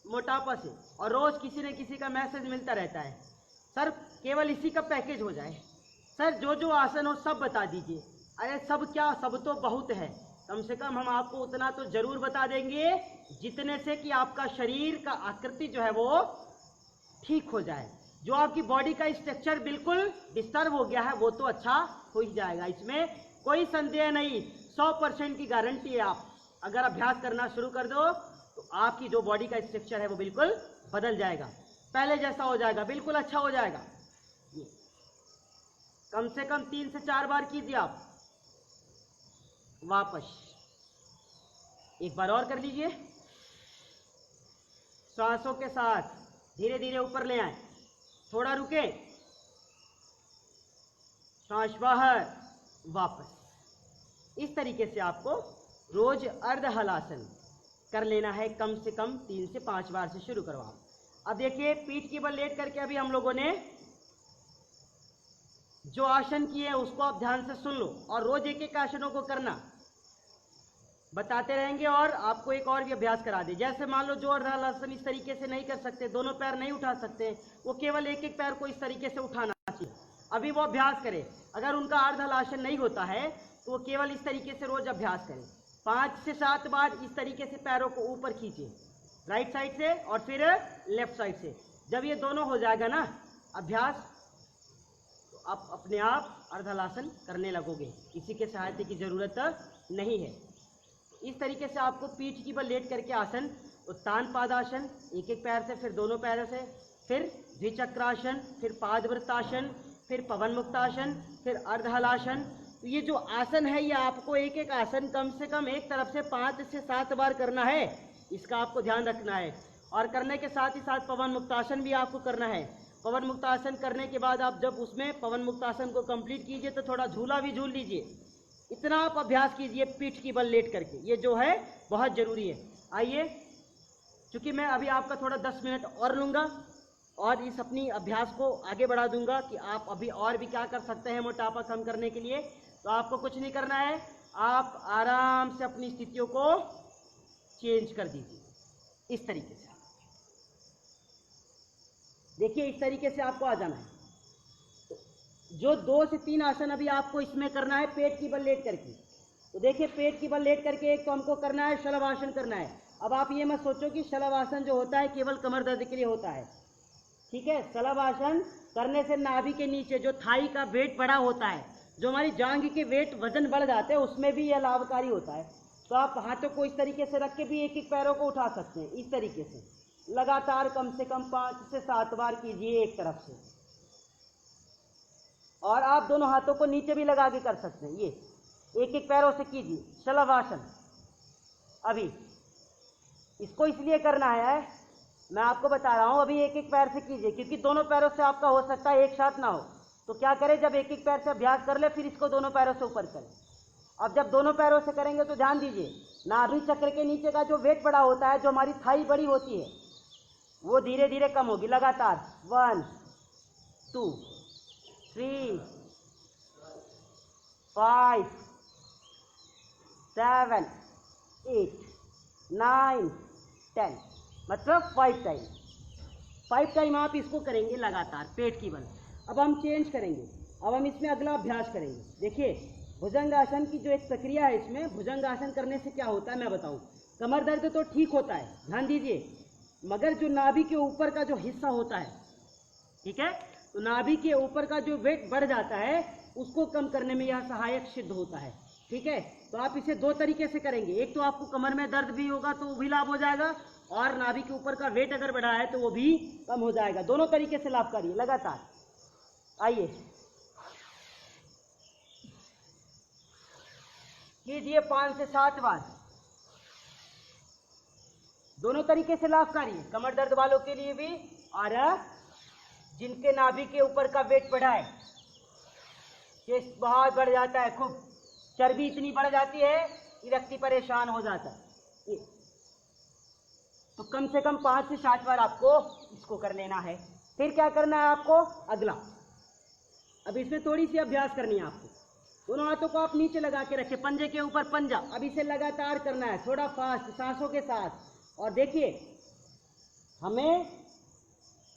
मोटापा से और रोज किसी न किसी का मैसेज मिलता रहता है, सर केवल इसी का पैकेज हो जाए, सर जो जो आसन हो सब बता दीजिए। अरे सब क्या, सब तो बहुत है, कम से कम हम आपको उतना तो जरूर बता देंगे जितने से कि आपका शरीर का आकृति जो है वो ठीक हो जाए। जो आपकी बॉडी का स्ट्रक्चर बिल्कुल डिस्टर्ब हो गया है वो तो अच्छा हो ही जाएगा, इसमें कोई संदेह नहीं। 100% की गारंटी है। आप अगर अभ्यास करना शुरू कर दो तो आपकी जो बॉडी का स्ट्रक्चर है वो बिल्कुल बदल जाएगा, पहले जैसा हो जाएगा, बिल्कुल अच्छा हो जाएगा। ये कम से कम 3 से 4 बार कीजिए आप। वापस एक बार और कर लीजिए, श्वासों के साथ धीरे धीरे ऊपर ले आए, थोड़ा रुके, सांस बाहर, वापस। इस तरीके से आपको रोज अर्ध हलासन कर लेना है, कम से कम 3 से 5 बार से शुरू करो आप। अब देखिए पीठ के बल लेट करके अभी हम लोगों ने जो आसन किए उसको आप ध्यान से सुन लो और रोज एक एक आसनों को करना बताते रहेंगे और आपको एक और भी अभ्यास करा दे। जैसे मान लो जो अर्ध हलासन इस तरीके से नहीं कर सकते, दोनों पैर नहीं उठा सकते, वो केवल एक एक पैर को इस तरीके से उठाना चाहिए, अभी वो अभ्यास करें। अगर उनका अर्ध हलासन नहीं होता है तो वो केवल इस तरीके से रोज अभ्यास करें। 5 से 7 बार इस तरीके से पैरों को ऊपर खींचिए, राइट साइड से और फिर लेफ्ट साइड से। जब ये दोनों हो जाएगा ना अभ्यास, तो आप अपने आप अर्ध हलासन करने लगोगे, किसी के सहायता की जरूरत नहीं है। इस तरीके से आपको पीठ की बल लेट करके आसन, उत्तान पादासन, एक एक पैर से, फिर दोनों पैरों से, फिर द्विचक्रासन, फिर पादवृत्तासन, फिर पवन मुक्तासन, फिर अर्ध हलासन। तो ये जो आसन है ये आपको एक एक आसन कम से कम एक तरफ से 5 से 7 बार करना है, इसका आपको ध्यान रखना है। और करने के साथ ही साथ पवन मुक्तासन भी आपको करना है। पवन मुक्तासन करने के बाद आप जब उसमें पवन मुक्तासन को कंप्लीट कीजिए तो थोड़ा झूला भी झूल लीजिए। इतना आप अभ्यास कीजिए पीठ की बल लेट करके, ये जो है बहुत ज़रूरी है। आइए, चूँकि मैं अभी आपका थोड़ा 10 मिनट और लूँगा और इस अपनी अभ्यास को आगे बढ़ा दूंगा कि आप अभी और भी क्या कर सकते हैं मोटापा कम करने के लिए। तो आपको कुछ नहीं करना है, आप आराम से अपनी स्थितियों को चेंज कर दीजिए इस तरीके से। देखिए इस तरीके से आपको आ जाना है। तो जो 2 से 3 आसन अभी आपको इसमें करना है पेट की बल लेट करके। तो देखिए पेट की बल लेट करके एक तो हमको करना है शलभासन करना है। अब आप ये मत सोचो कि शलभासन जो होता है केवल कमर दर्द के लिए होता है, ठीक है। शलभासन करने से नाभि के नीचे जो थाई का वेट बढ़ा होता है, जो हमारी जांघ के वेट वजन बढ़ जाते हैं, उसमें भी यह लाभकारी होता है। तो आप हाथों को इस तरीके से रख के भी एक एक पैरों को उठा सकते हैं इस तरीके से। लगातार कम से कम 5 से 7 बार कीजिए एक तरफ से। और आप दोनों हाथों को नीचे भी लगा के कर सकते हैं, ये एक एक पैरों से कीजिए शलभासन। अभी इसको इसलिए करना है मैं आपको बता रहा हूँ, अभी एक एक पैर से कीजिए, क्योंकि दोनों पैरों से आपका हो सकता है एक साथ ना हो। तो क्या करें, जब एक एक पैर से अभ्यास कर ले फिर इसको दोनों पैरों से ऊपर करें। अब जब दोनों पैरों से करेंगे तो ध्यान दीजिए, नाभि चक्र के नीचे का जो वेट बड़ा होता है, जो हमारी थाई बड़ी होती है, वो धीरे धीरे कम होगी लगातार। 1 2 3 5 7 8 9 10, मतलब 5 टाइम आप इसको करेंगे लगातार पेट की बल। अब हम चेंज करेंगे, अब हम इसमें अगला अभ्यास करेंगे। देखिए भुजंगासन की जो एक प्रक्रिया है, इसमें भुजंगासन करने से क्या होता है मैं बताऊं। कमर दर्द तो ठीक होता है, ध्यान दीजिए, मगर जो नाभि के ऊपर का जो हिस्सा होता है, ठीक है, तो नाभि के ऊपर का जो वेट बढ़ जाता है उसको कम करने में यह सहायक सिद्ध होता है। ठीक है, तो आप इसे 2 तरीके से करेंगे। एक तो आपको कमर में दर्द भी होगा तो वो भी लाभ हो जाएगा, और नाभि के ऊपर का वेट अगर बढ़ा है तो वो भी कम हो जाएगा। दोनों तरीके से लाभकारी है। लगातार आइए कीजिए 5 से 7 बार। दोनों तरीके से लाभकारी है, कमर दर्द वालों के लिए भी और जिनके नाभि के ऊपर का वेट बढ़ा है, चेस्ट बहुत बढ़ जाता है, खूब चर्बी इतनी बढ़ जाती है कि व्यक्ति परेशान हो जाता है। तो कम से कम 5 से 7 बार आपको इसको कर लेना है। फिर क्या करना है आपको, अगला अब इसमें थोड़ी सी अभ्यास करनी है आपको। दोनों हाथों को आप नीचे लगा के रखें, पंजे के ऊपर पंजा। अब इसे लगातार करना है, थोड़ा फास्ट, सांसों के साथ। और देखिए हमें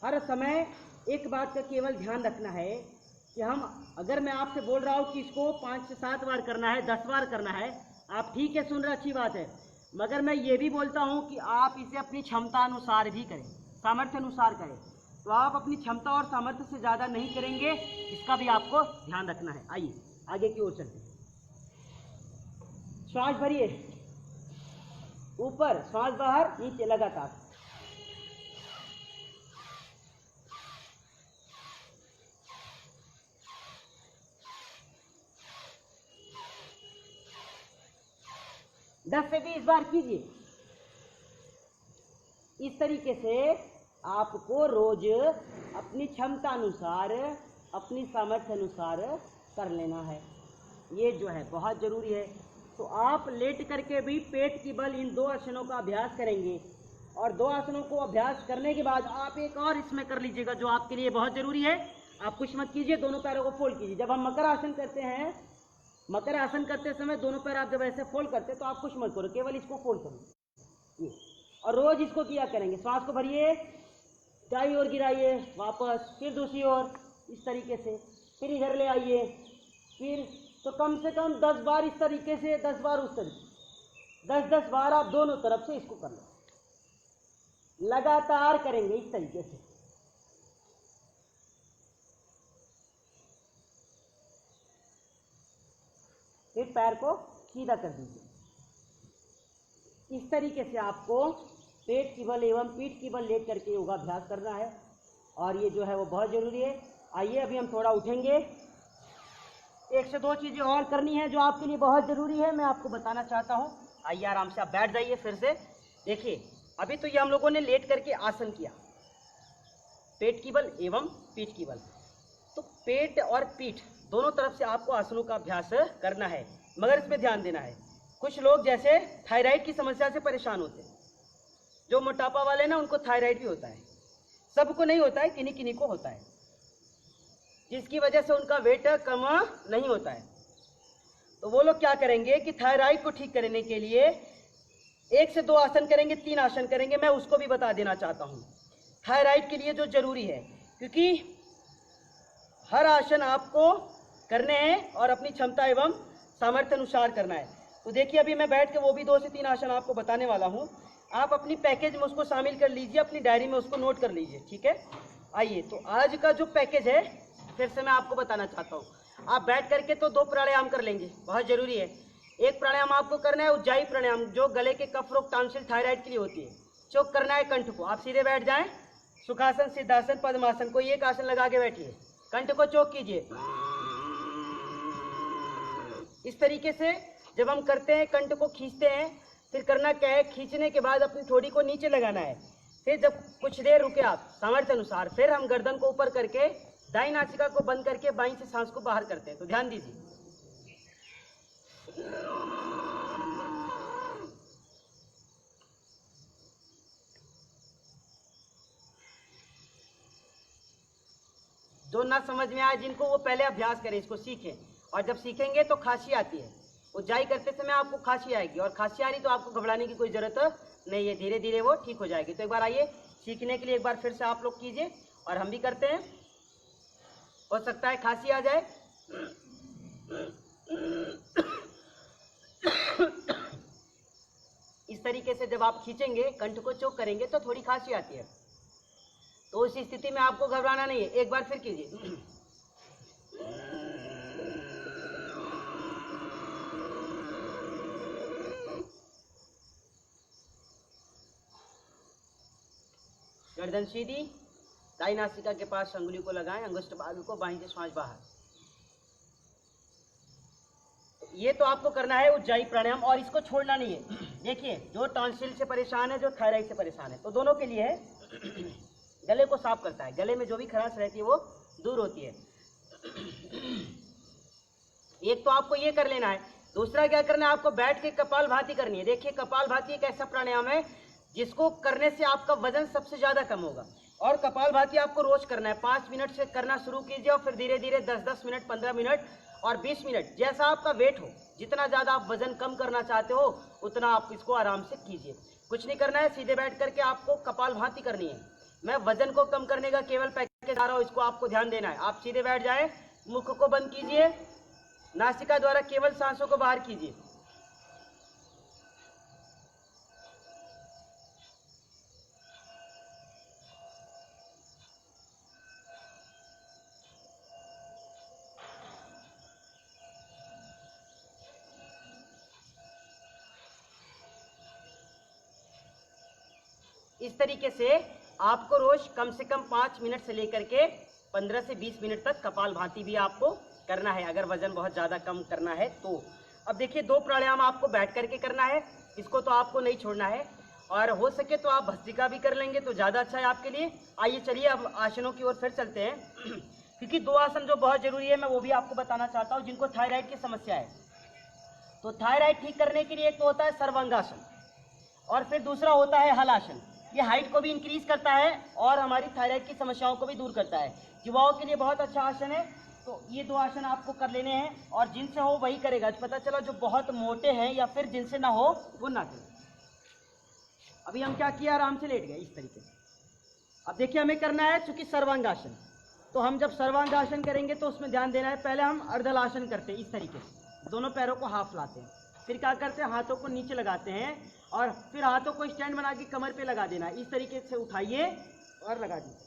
हर समय एक बात का केवल ध्यान रखना है कि हम, अगर मैं आपसे बोल रहा हूँ कि इसको 5 से 7 बार करना है, 10 बार करना है, आप ठीक है सुन रहे, अच्छी बात है, मगर मैं ये भी बोलता हूँ कि आप इसे अपनी क्षमता अनुसार भी करें, सामर्थ्य अनुसार करें। तो आप अपनी क्षमता और सामर्थ्य से ज़्यादा नहीं करेंगे, इसका भी आपको ध्यान रखना है। आइए आगे की ओर चलते हैं। श्वास भरिए, ऊपर, श्वास बाहर, नीचे, लगातार। दस से 20 बार कीजिए। इस तरीके से आपको रोज अपनी क्षमता अनुसार, अपनी सामर्थ्य अनुसार कर लेना है। ये जो है बहुत ज़रूरी है। तो आप लेट करके भी पेट की बल इन 2 आसनों का अभ्यास करेंगे, और 2 आसनों को अभ्यास करने के बाद आप एक और इसमें कर लीजिएगा जो आपके लिए बहुत ज़रूरी है। आप कुछ मत कीजिए, दोनों पैरों को फोल्ड कीजिए। जब हम मकर आसन करते हैं, मकर आसन करते समय दोनों पैर आप जब ऐसे फोल्ड करते हैं तो आप कुछ मत करो, केवल इसको फोल्ड करो। और रोज इसको किया करेंगे। सांस को भरिए, दाईं ओर गिराइए, वापस, फिर दूसरी ओर, इस तरीके से, फिर इधर ले आइए, फिर, तो कम से कम 10 बार इस तरीके से, 10 बार उस तरीके, 10-10 बार आप दोनों तरफ से इसको कर लो। लगातार करेंगे इस तरीके से। फिर पैर को सीधा कर दीजिए। इस तरीके से आपको पेट की बल एवं पीठ की बल लेट करके योगाभ्यास करना है, और ये जो है वो बहुत ज़रूरी है। आइए अभी हम थोड़ा उठेंगे। 1 से 2 चीज़ें और करनी है जो आपके लिए बहुत ज़रूरी है, मैं आपको बताना चाहता हूँ। आइए आराम से आप बैठ जाइए। फिर से देखिए, अभी तो ये हम लोगों ने लेट करके आसन किया, पेट की बल एवं पीठ की बल। तो पेट और पीठ दोनों तरफ से आपको आसनों का अभ्यास करना है, मगर इसमें ध्यान देना है। कुछ लोग जैसे थायराइड की समस्या से परेशान होते हैं, जो मोटापा वाले ना, उनको थायराइड भी होता है, सबको नहीं होता है, किन्हीं किन्हीं को होता है, जिसकी वजह से उनका वेट कम नहीं होता है। तो वो लोग क्या करेंगे कि थायराइड को ठीक करने के लिए 1 से 2 आसन करेंगे, 3 आसन करेंगे। मैं उसको भी बता देना चाहता हूँ थायराइड के लिए जो जरूरी है, क्योंकि हर आसन आपको करने हैं और अपनी क्षमता एवं सामर्थ्य अनुसार करना है। तो देखिए अभी मैं बैठ के वो भी 2 से 3 आसन आपको बताने वाला हूँ। आप अपनी पैकेज में उसको शामिल कर लीजिए, अपनी डायरी में उसको नोट कर लीजिए, ठीक है। आइए, तो आज का जो पैकेज है फिर से मैं आपको बताना चाहता हूँ। आप बैठ करके तो 2 प्राणायाम कर लेंगे, बहुत ज़रूरी है। एक प्राणायाम आपको करना है उज्जाई प्राणायाम, जो गले के कफ रोग, टांसिल, थायराइड के लिए होती है। चौक करना है कंठ को। आप सीधे बैठ जाएं, सुखासन, सिद्धासन, पद्मासन, कोई एक आसन लगा के बैठिए, कंठ को चौक कीजिए। इस तरीके से जब हम करते हैं, कंठ को खींचते हैं, फिर करना क्या है, खींचने के बाद अपनी ठोड़ी को नीचे लगाना है, फिर जब कुछ देर रुके आप सामर्थ्य अनुसार, फिर हम गर्दन को ऊपर करके दाई नासिका को बंद करके बाईं से सांस को बाहर करते हैं। तो ध्यान दीजिए। जो ना समझ में आए जिनको, वो पहले अभ्यास करें, इसको सीखें। और जब सीखेंगे तो खांसी आती है, उज्जाई करते समय आपको खांसी आएगी, और खांसी आ रही तो आपको घबराने की कोई जरूरत नहीं है, धीरे धीरे वो ठीक हो जाएगी। तो एक बार आइए सीखने के लिए, एक बार फिर से आप लोग कीजिए और हम भी करते हैं। हो सकता है खांसी आ जाए। इस तरीके से जब आप खींचेंगे, कंठ को चोक करेंगे तो थोड़ी खांसी आती है, तो उस स्थिति में आपको घबराना नहीं है। एक बार फिर कीजिए। गर्दन सीधी, दाई नासिका के पास अंगुली को लगाएं, अंगुष्ठ भाग को बाईं से श्वास बाहर। ये तो आपको करना है उज्जाई प्राणायाम, और इसको छोड़ना नहीं है। देखिए, जो टॉन्सिल से परेशान है, जो थायराइड से परेशान है, तो दोनों के लिए है। गले को साफ करता है, गले में जो भी खराश रहती है वो दूर होती है। एक तो आपको ये कर लेना है। दूसरा क्या करना है, आपको बैठ के कपालभाति करनी है। देखिए, कपालभाति एक ऐसा प्राणायाम है जिसको करने से आपका वजन सबसे ज्यादा कम होगा। और कपालभाति आपको रोज करना है। 5 मिनट से करना शुरू कीजिए, और फिर धीरे धीरे 10-10 मिनट, 15 मिनट और 20 मिनट, जैसा आपका वेट हो। जितना ज्यादा आप वजन कम करना चाहते हो उतना आप इसको आराम से कीजिए। कुछ नहीं करना है, सीधे बैठ करके आपको कपालभाति करनी है। मैं वजन को कम करने का केवल पैकेज आ रहा हूँ, इसको आपको ध्यान देना है। आप सीधे बैठ जाए, मुख को बंद कीजिए, नासिका द्वारा केवल सांसों को बाहर कीजिए। इस तरीके से आपको रोज कम से कम 5 मिनट से लेकर के 15 से 20 मिनट तक कपालभाति भी आपको करना है, अगर वजन बहुत ज़्यादा कम करना है तो। अब देखिए, 2 प्राणायाम आपको बैठ करके करना है, इसको तो आपको नहीं छोड़ना है। और हो सके तो आप भस्त्रिका भी कर लेंगे तो ज़्यादा अच्छा है आपके लिए। आइए चलिए अब आसनों की ओर फिर चलते हैं। क्योंकि 2 आसन जो बहुत ज़रूरी है, मैं वो भी आपको बताना चाहता हूँ। जिनको थायराइड की समस्या है, तो थायराइड ठीक करने के लिए एक तो होता है सर्वांगासन, और फिर दूसरा होता है हलासन। ये हाइट को भी इंक्रीज करता है और हमारी थायराइड की समस्याओं को भी दूर करता है। युवाओं के लिए बहुत अच्छा आसन है। तो ये 2 आसन आपको कर लेने हैं, और जिनसे हो वही करेगा। पता चला जो बहुत मोटे हैं या फिर जिनसे ना हो वो ना करें। अभी हम क्या किया, आराम से लेट गए इस तरीके से। अब देखिए, हमें करना है चूंकि सर्वांगासन, तो हम जब सर्वांगासन करेंगे तो उसमें ध्यान देना है। पहले हम अर्धलासन करते हैं इस तरीके से, दोनों पैरों को हाफ लाते हैं, फिर क्या करते हैं, हाथों को नीचे लगाते हैं, और फिर हाथों को स्टैंड बना के कमर पे लगा देना है। इस तरीके से उठाइए और लगा दीजिए।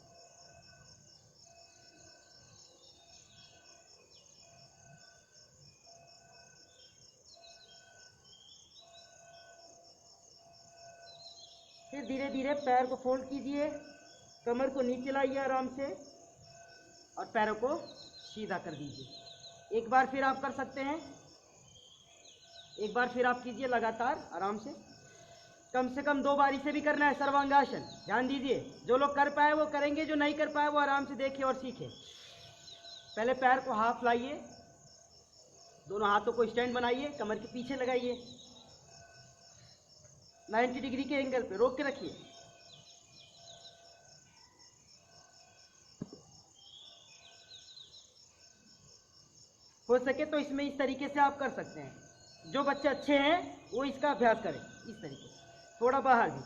फिर धीरे धीरे पैर को फोल्ड कीजिए, कमर को नीचे लाइए आराम से, और पैरों को सीधा कर दीजिए। एक बार फिर आप कर सकते हैं, एक बार फिर आप कीजिए लगातार आराम से। कम से कम 2 बारी से भी करना है सर्वांगासन। ध्यान दीजिए, जो लोग कर पाए वो करेंगे, जो नहीं कर पाए वो आराम से देखिए और सीखे। पहले पैर को हाफ लाइए, दोनों हाथों को स्टैंड बनाइए, कमर के पीछे लगाइए, 90 डिग्री के एंगल पे रोक के रखिए। हो सके तो इसमें इस तरीके से आप कर सकते हैं। जो बच्चे अच्छे हैं वो इसका अभ्यास करें इस तरीके से, थोड़ा बाहर भी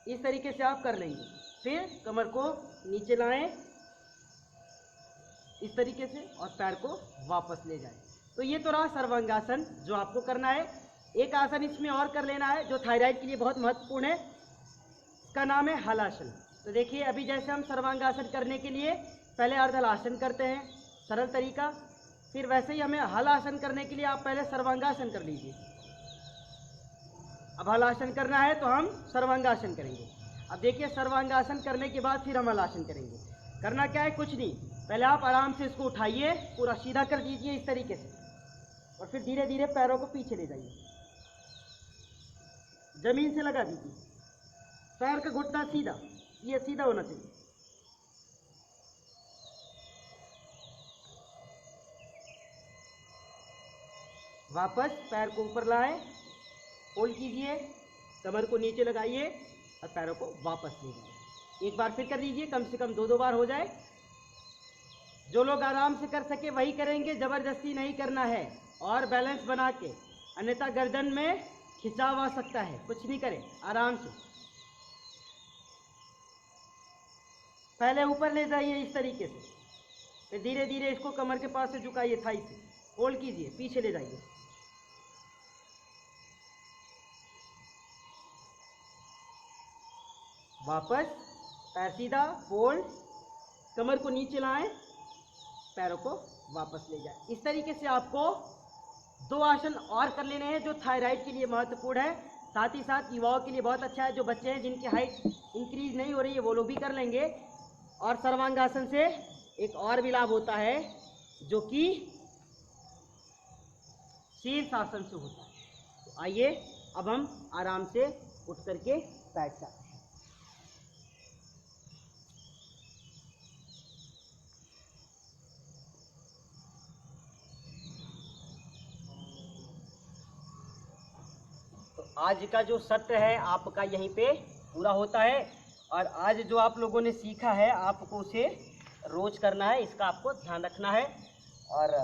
इस तरीके से आप कर लेंगे। फिर कमर को नीचे लाएं इस तरीके से, और पैर को वापस ले जाएं। तो ये तो रहा सर्वांगासन जो आपको करना है। एक आसन इसमें और कर लेना है जो थायराइड के लिए बहुत महत्वपूर्ण है, इसका नाम है हलासन। तो देखिए, अभी जैसे हम सर्वांगासन करने के लिए पहले अर्धलासन करते हैं, सरल तरीका, फिर वैसे ही हमें हलासन करने के लिए आप पहले सर्वांगासन कर लीजिए। अब हलासन करना है तो हम सर्वांगासन करेंगे। अब देखिए, सर्वांगासन करने के बाद फिर हम हलासन करेंगे। करना क्या है, कुछ नहीं, पहले आप आराम से इसको उठाइए, पूरा सीधा कर दीजिए इस तरीके से, और फिर धीरे धीरे पैरों को पीछे ले जाइए, जमीन से लगा दीजिए। पैर का घुटना सीधा, ये सीधा होना चाहिए। वापस पैर को ऊपर लाएं, होल्ड कीजिए, कमर को नीचे लगाइए और पैरों को वापस ले लीजिए। एक बार फिर कर लीजिए, कम से कम 2 बार हो जाए। जो लोग आराम से कर सके वही करेंगे, जबरदस्ती नहीं करना है। और बैलेंस बना के, अन्यथा गर्दन में खिंचाव आ सकता है। कुछ नहीं करें, आराम से पहले ऊपर ले जाइए इस तरीके से, फिर धीरे धीरे इसको कमर के पास से झुकाइए, थाई से होल्ड कीजिए, पीछे ले जाइए। वापस पैर सीधा, फोल्ड, कमर को नीचे लाएं, पैरों को वापस ले जाएं। इस तरीके से आपको 2 आसन और कर लेने हैं जो थायराइड के लिए महत्वपूर्ण है। साथ ही साथ युवाओं के लिए बहुत अच्छा है। जो बच्चे हैं जिनकी हाइट इंक्रीज नहीं हो रही है वो लोग भी कर लेंगे। और सर्वांगासन से एक और भी लाभ होता है जो कि शीर्षासन से होता है। तो आइए अब हम आराम से उठ करके बैठ जाते हैं। आज का जो सत्र है आपका यहीं पे पूरा होता है। और आज जो आप लोगों ने सीखा है आपको उसे रोज करना है, इसका आपको ध्यान रखना है। और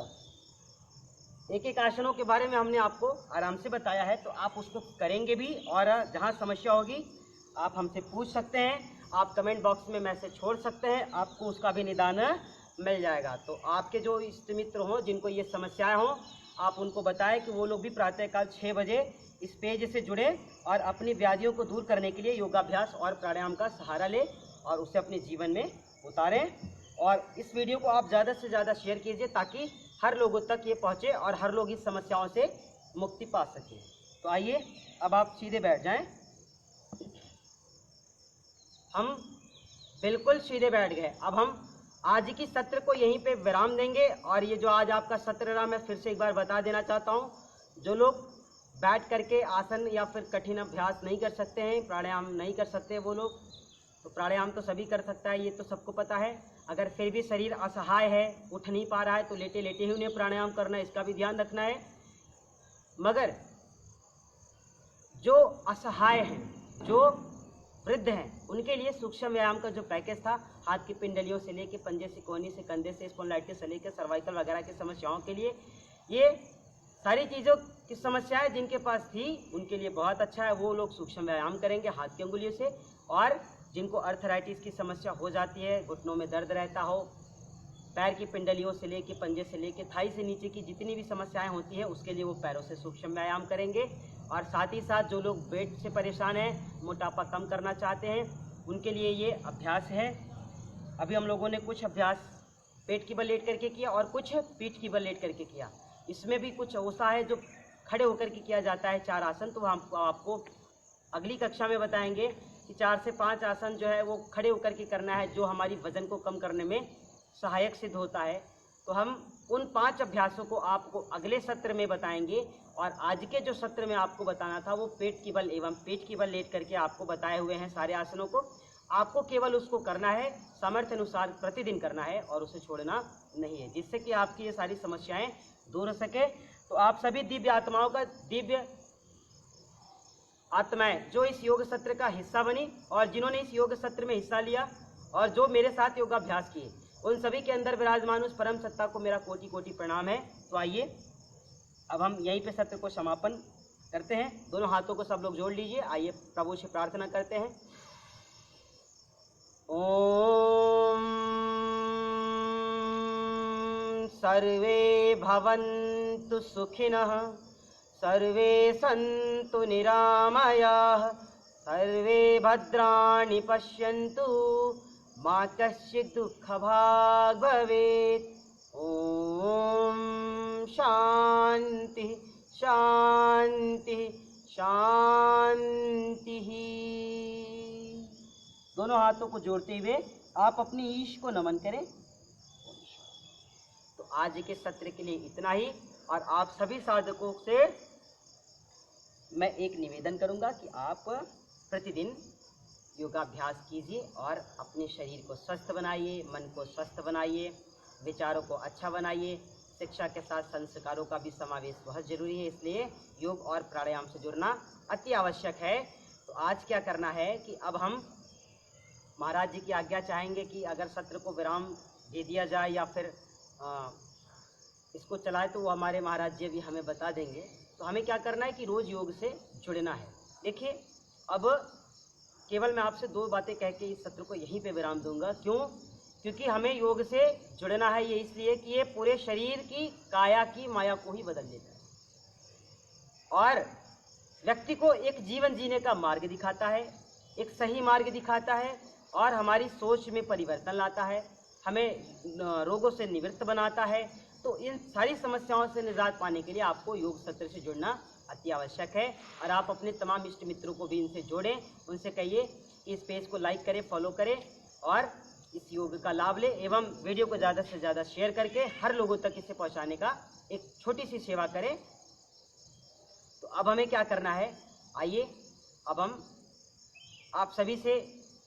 एक एक आसनों के बारे में हमने आपको आराम से बताया है, तो आप उसको करेंगे भी। और जहाँ समस्या होगी आप हमसे पूछ सकते हैं, आप कमेंट बॉक्स में मैसेज छोड़ सकते हैं, आपको उसका भी निदान मिल जाएगा। तो आपके जो इष्ट मित्र हों जिनको ये समस्याएं हों, आप उनको बताएं कि वो लोग भी प्रातःकाल 6 बजे इस पेज से जुड़े और अपनी व्याधियों को दूर करने के लिए योगाभ्यास और प्राणायाम का सहारा ले और उसे अपने जीवन में उतारें। और इस वीडियो को आप ज़्यादा से ज़्यादा शेयर कीजिए ताकि हर लोगों तक ये पहुँचे और हर लोग इस समस्याओं से मुक्ति पा सकें। तो आइए अब आप सीधे बैठ जाएं। हम बिल्कुल सीधे बैठ गए। अब हम आज की सत्र को यहीं पे विराम देंगे। और ये जो आज आपका सत्र रहा, मैं फिर से एक बार बता देना चाहता हूँ, जो लोग बैठ करके आसन या फिर कठिन अभ्यास नहीं कर सकते हैं, प्राणायाम नहीं कर सकते वो लोग, तो प्राणायाम तो सभी कर सकता है, ये तो सबको पता है। अगर फिर भी शरीर असहाय है, उठ नहीं पा रहा है, तो लेटे लेटे ही उन्हें प्राणायाम करना है, इसका भी ध्यान रखना है। मगर जो असहाय हैं, जो वृद्ध हैं, उनके लिए सूक्ष्म व्यायाम का जो पैकेज था, हाथ की पिंडलियों से लेके पंजे से, कोहनी से, कंधे से, स्पॉन्डिलाइटिस से लेकर सर्वाइकल वगैरह की समस्याओं के लिए, ये सारी चीज़ों की समस्याएं जिनके पास थी उनके लिए बहुत अच्छा है। वो लोग सूक्ष्म व्यायाम करेंगे हाथ की अंगुलियों से। और जिनको अर्थराइटिस की समस्या हो जाती है, घुटनों में दर्द रहता हो, पैर की पिंडलियों से लेके पंजे से लेके थाई से नीचे की जितनी भी समस्याएं होती है, उसके लिए वो पैरों से सूक्ष्म व्यायाम करेंगे। और साथ ही साथ जो लोग पेट से परेशान हैं, मोटापा कम करना चाहते हैं, उनके लिए ये अभ्यास है। अभी हम लोगों ने कुछ अभ्यास पेट की बल लेट करके किया और कुछ पीठ की बल लेट करके किया। इसमें भी कुछ ऐसा है जो खड़े होकर के किया जाता है, 4 आसन, तो हम आपको अगली कक्षा में बताएंगे कि 4 से 5 आसन जो है वो खड़े होकर के करना है, जो हमारी वजन को कम करने में सहायक सिद्ध होता है। तो हम उन 5 अभ्यासों को आपको अगले सत्र में बताएंगे। और आज के जो सत्र में आपको बताना था वो पेट की बल एवं पेट की बल लेट करके आपको बताए हुए हैं सारे आसनों को। आपको केवल उसको करना है, सामर्थ्य अनुसार प्रतिदिन करना है और उसे छोड़ना नहीं है, जिससे कि आपकी ये सारी समस्याएं दूर हो सके। तो आप सभी दिव्य आत्माओं का, दिव्य आत्माएं जो इस योग सत्र का हिस्सा बनी और जिन्होंने इस योग सत्र में हिस्सा लिया और जो मेरे साथ योगाभ्यास किए, उन सभी के अंदर विराजमान उस परम सत्ता को मेरा कोटि कोटि प्रणाम है। तो आइए अब हम यहीं पे सत्र को समापन करते हैं। दोनों हाथों को सब लोग जोड़ लीजिए। आइए प्रभु से प्रार्थना करते हैं। ओम सर्वे भवन्तु सुखिनः, सर्वे सन्तु निरामयाः, सर्वे भद्राणि पश्यन्तु, मा कश्चित् दुःखभाग् भवेत्। ओम शांति शांति शांति। दोनों हाथों को जोड़ते हुए आप अपनी ईश को नमन करें। तो आज के सत्र के लिए इतना ही। और आप सभी साधकों से मैं एक निवेदन करूंगा कि आप प्रतिदिन योगाभ्यास कीजिए और अपने शरीर को स्वस्थ बनाइए, मन को स्वस्थ बनाइए, विचारों को अच्छा बनाइए। शिक्षा के साथ संस्कारों का भी समावेश बहुत ज़रूरी है, इसलिए योग और प्राणायाम से जुड़ना अति आवश्यक है। तो आज क्या करना है कि अब हम महाराज जी की आज्ञा चाहेंगे कि अगर सत्र को विराम दे दिया जाए या फिर इसको चलाए, तो वो हमारे महाराज जी भी हमें बता देंगे। तो हमें क्या करना है कि रोज़ योग से जुड़ना है। देखिए, अब केवल मैं आपसे 2 बातें कह के इस सत्र को यहीं पे विराम दूंगा। क्यों? क्योंकि हमें योग से जुड़ना है, ये इसलिए कि ये पूरे शरीर की काया की माया को ही बदल देता है और व्यक्ति को एक जीवन जीने का मार्ग दिखाता है, एक सही मार्ग दिखाता है और हमारी सोच में परिवर्तन लाता है, हमें रोगों से निवृत्त बनाता है। तो इन सारी समस्याओं से निजात पाने के लिए आपको योग सत्र से जुड़ना अति आवश्यक है। और आप अपने तमाम इष्ट मित्रों को भी इनसे जोड़ें, उनसे कहिए कि इस पेज को लाइक करें, फॉलो करें और इस योग का लाभ लें एवं वीडियो को ज़्यादा से ज़्यादा शेयर करके हर लोगों तक इसे पहुंचाने का एक छोटी सी सेवा करें। तो अब हमें क्या करना है, आइए अब हम आप सभी से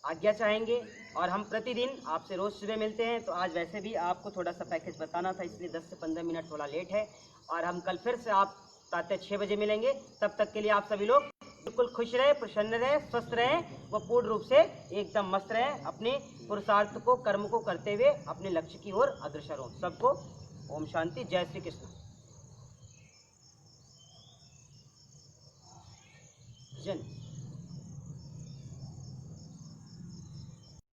आज्ञा चाहेंगे और हम प्रतिदिन आपसे रोज़ सुबह मिलते हैं। तो आज वैसे भी आपको थोड़ा सा पैकेज बताना था, इसलिए 10 से 15 मिनट थोड़ा लेट है और हम कल फिर से आप प्रातः 6 बजे मिलेंगे। तब तक के लिए आप सभी लोग बिल्कुल खुश रहे, प्रसन्न रहे, स्वस्थ रहें व पूर्ण रूप से एकदम मस्त रहें, अपने पुरुषार्थ को, कर्म को करते हुए अपने लक्ष्य की ओर अग्रसर हों। सबको ओम शांति, जय श्री कृष्ण। जन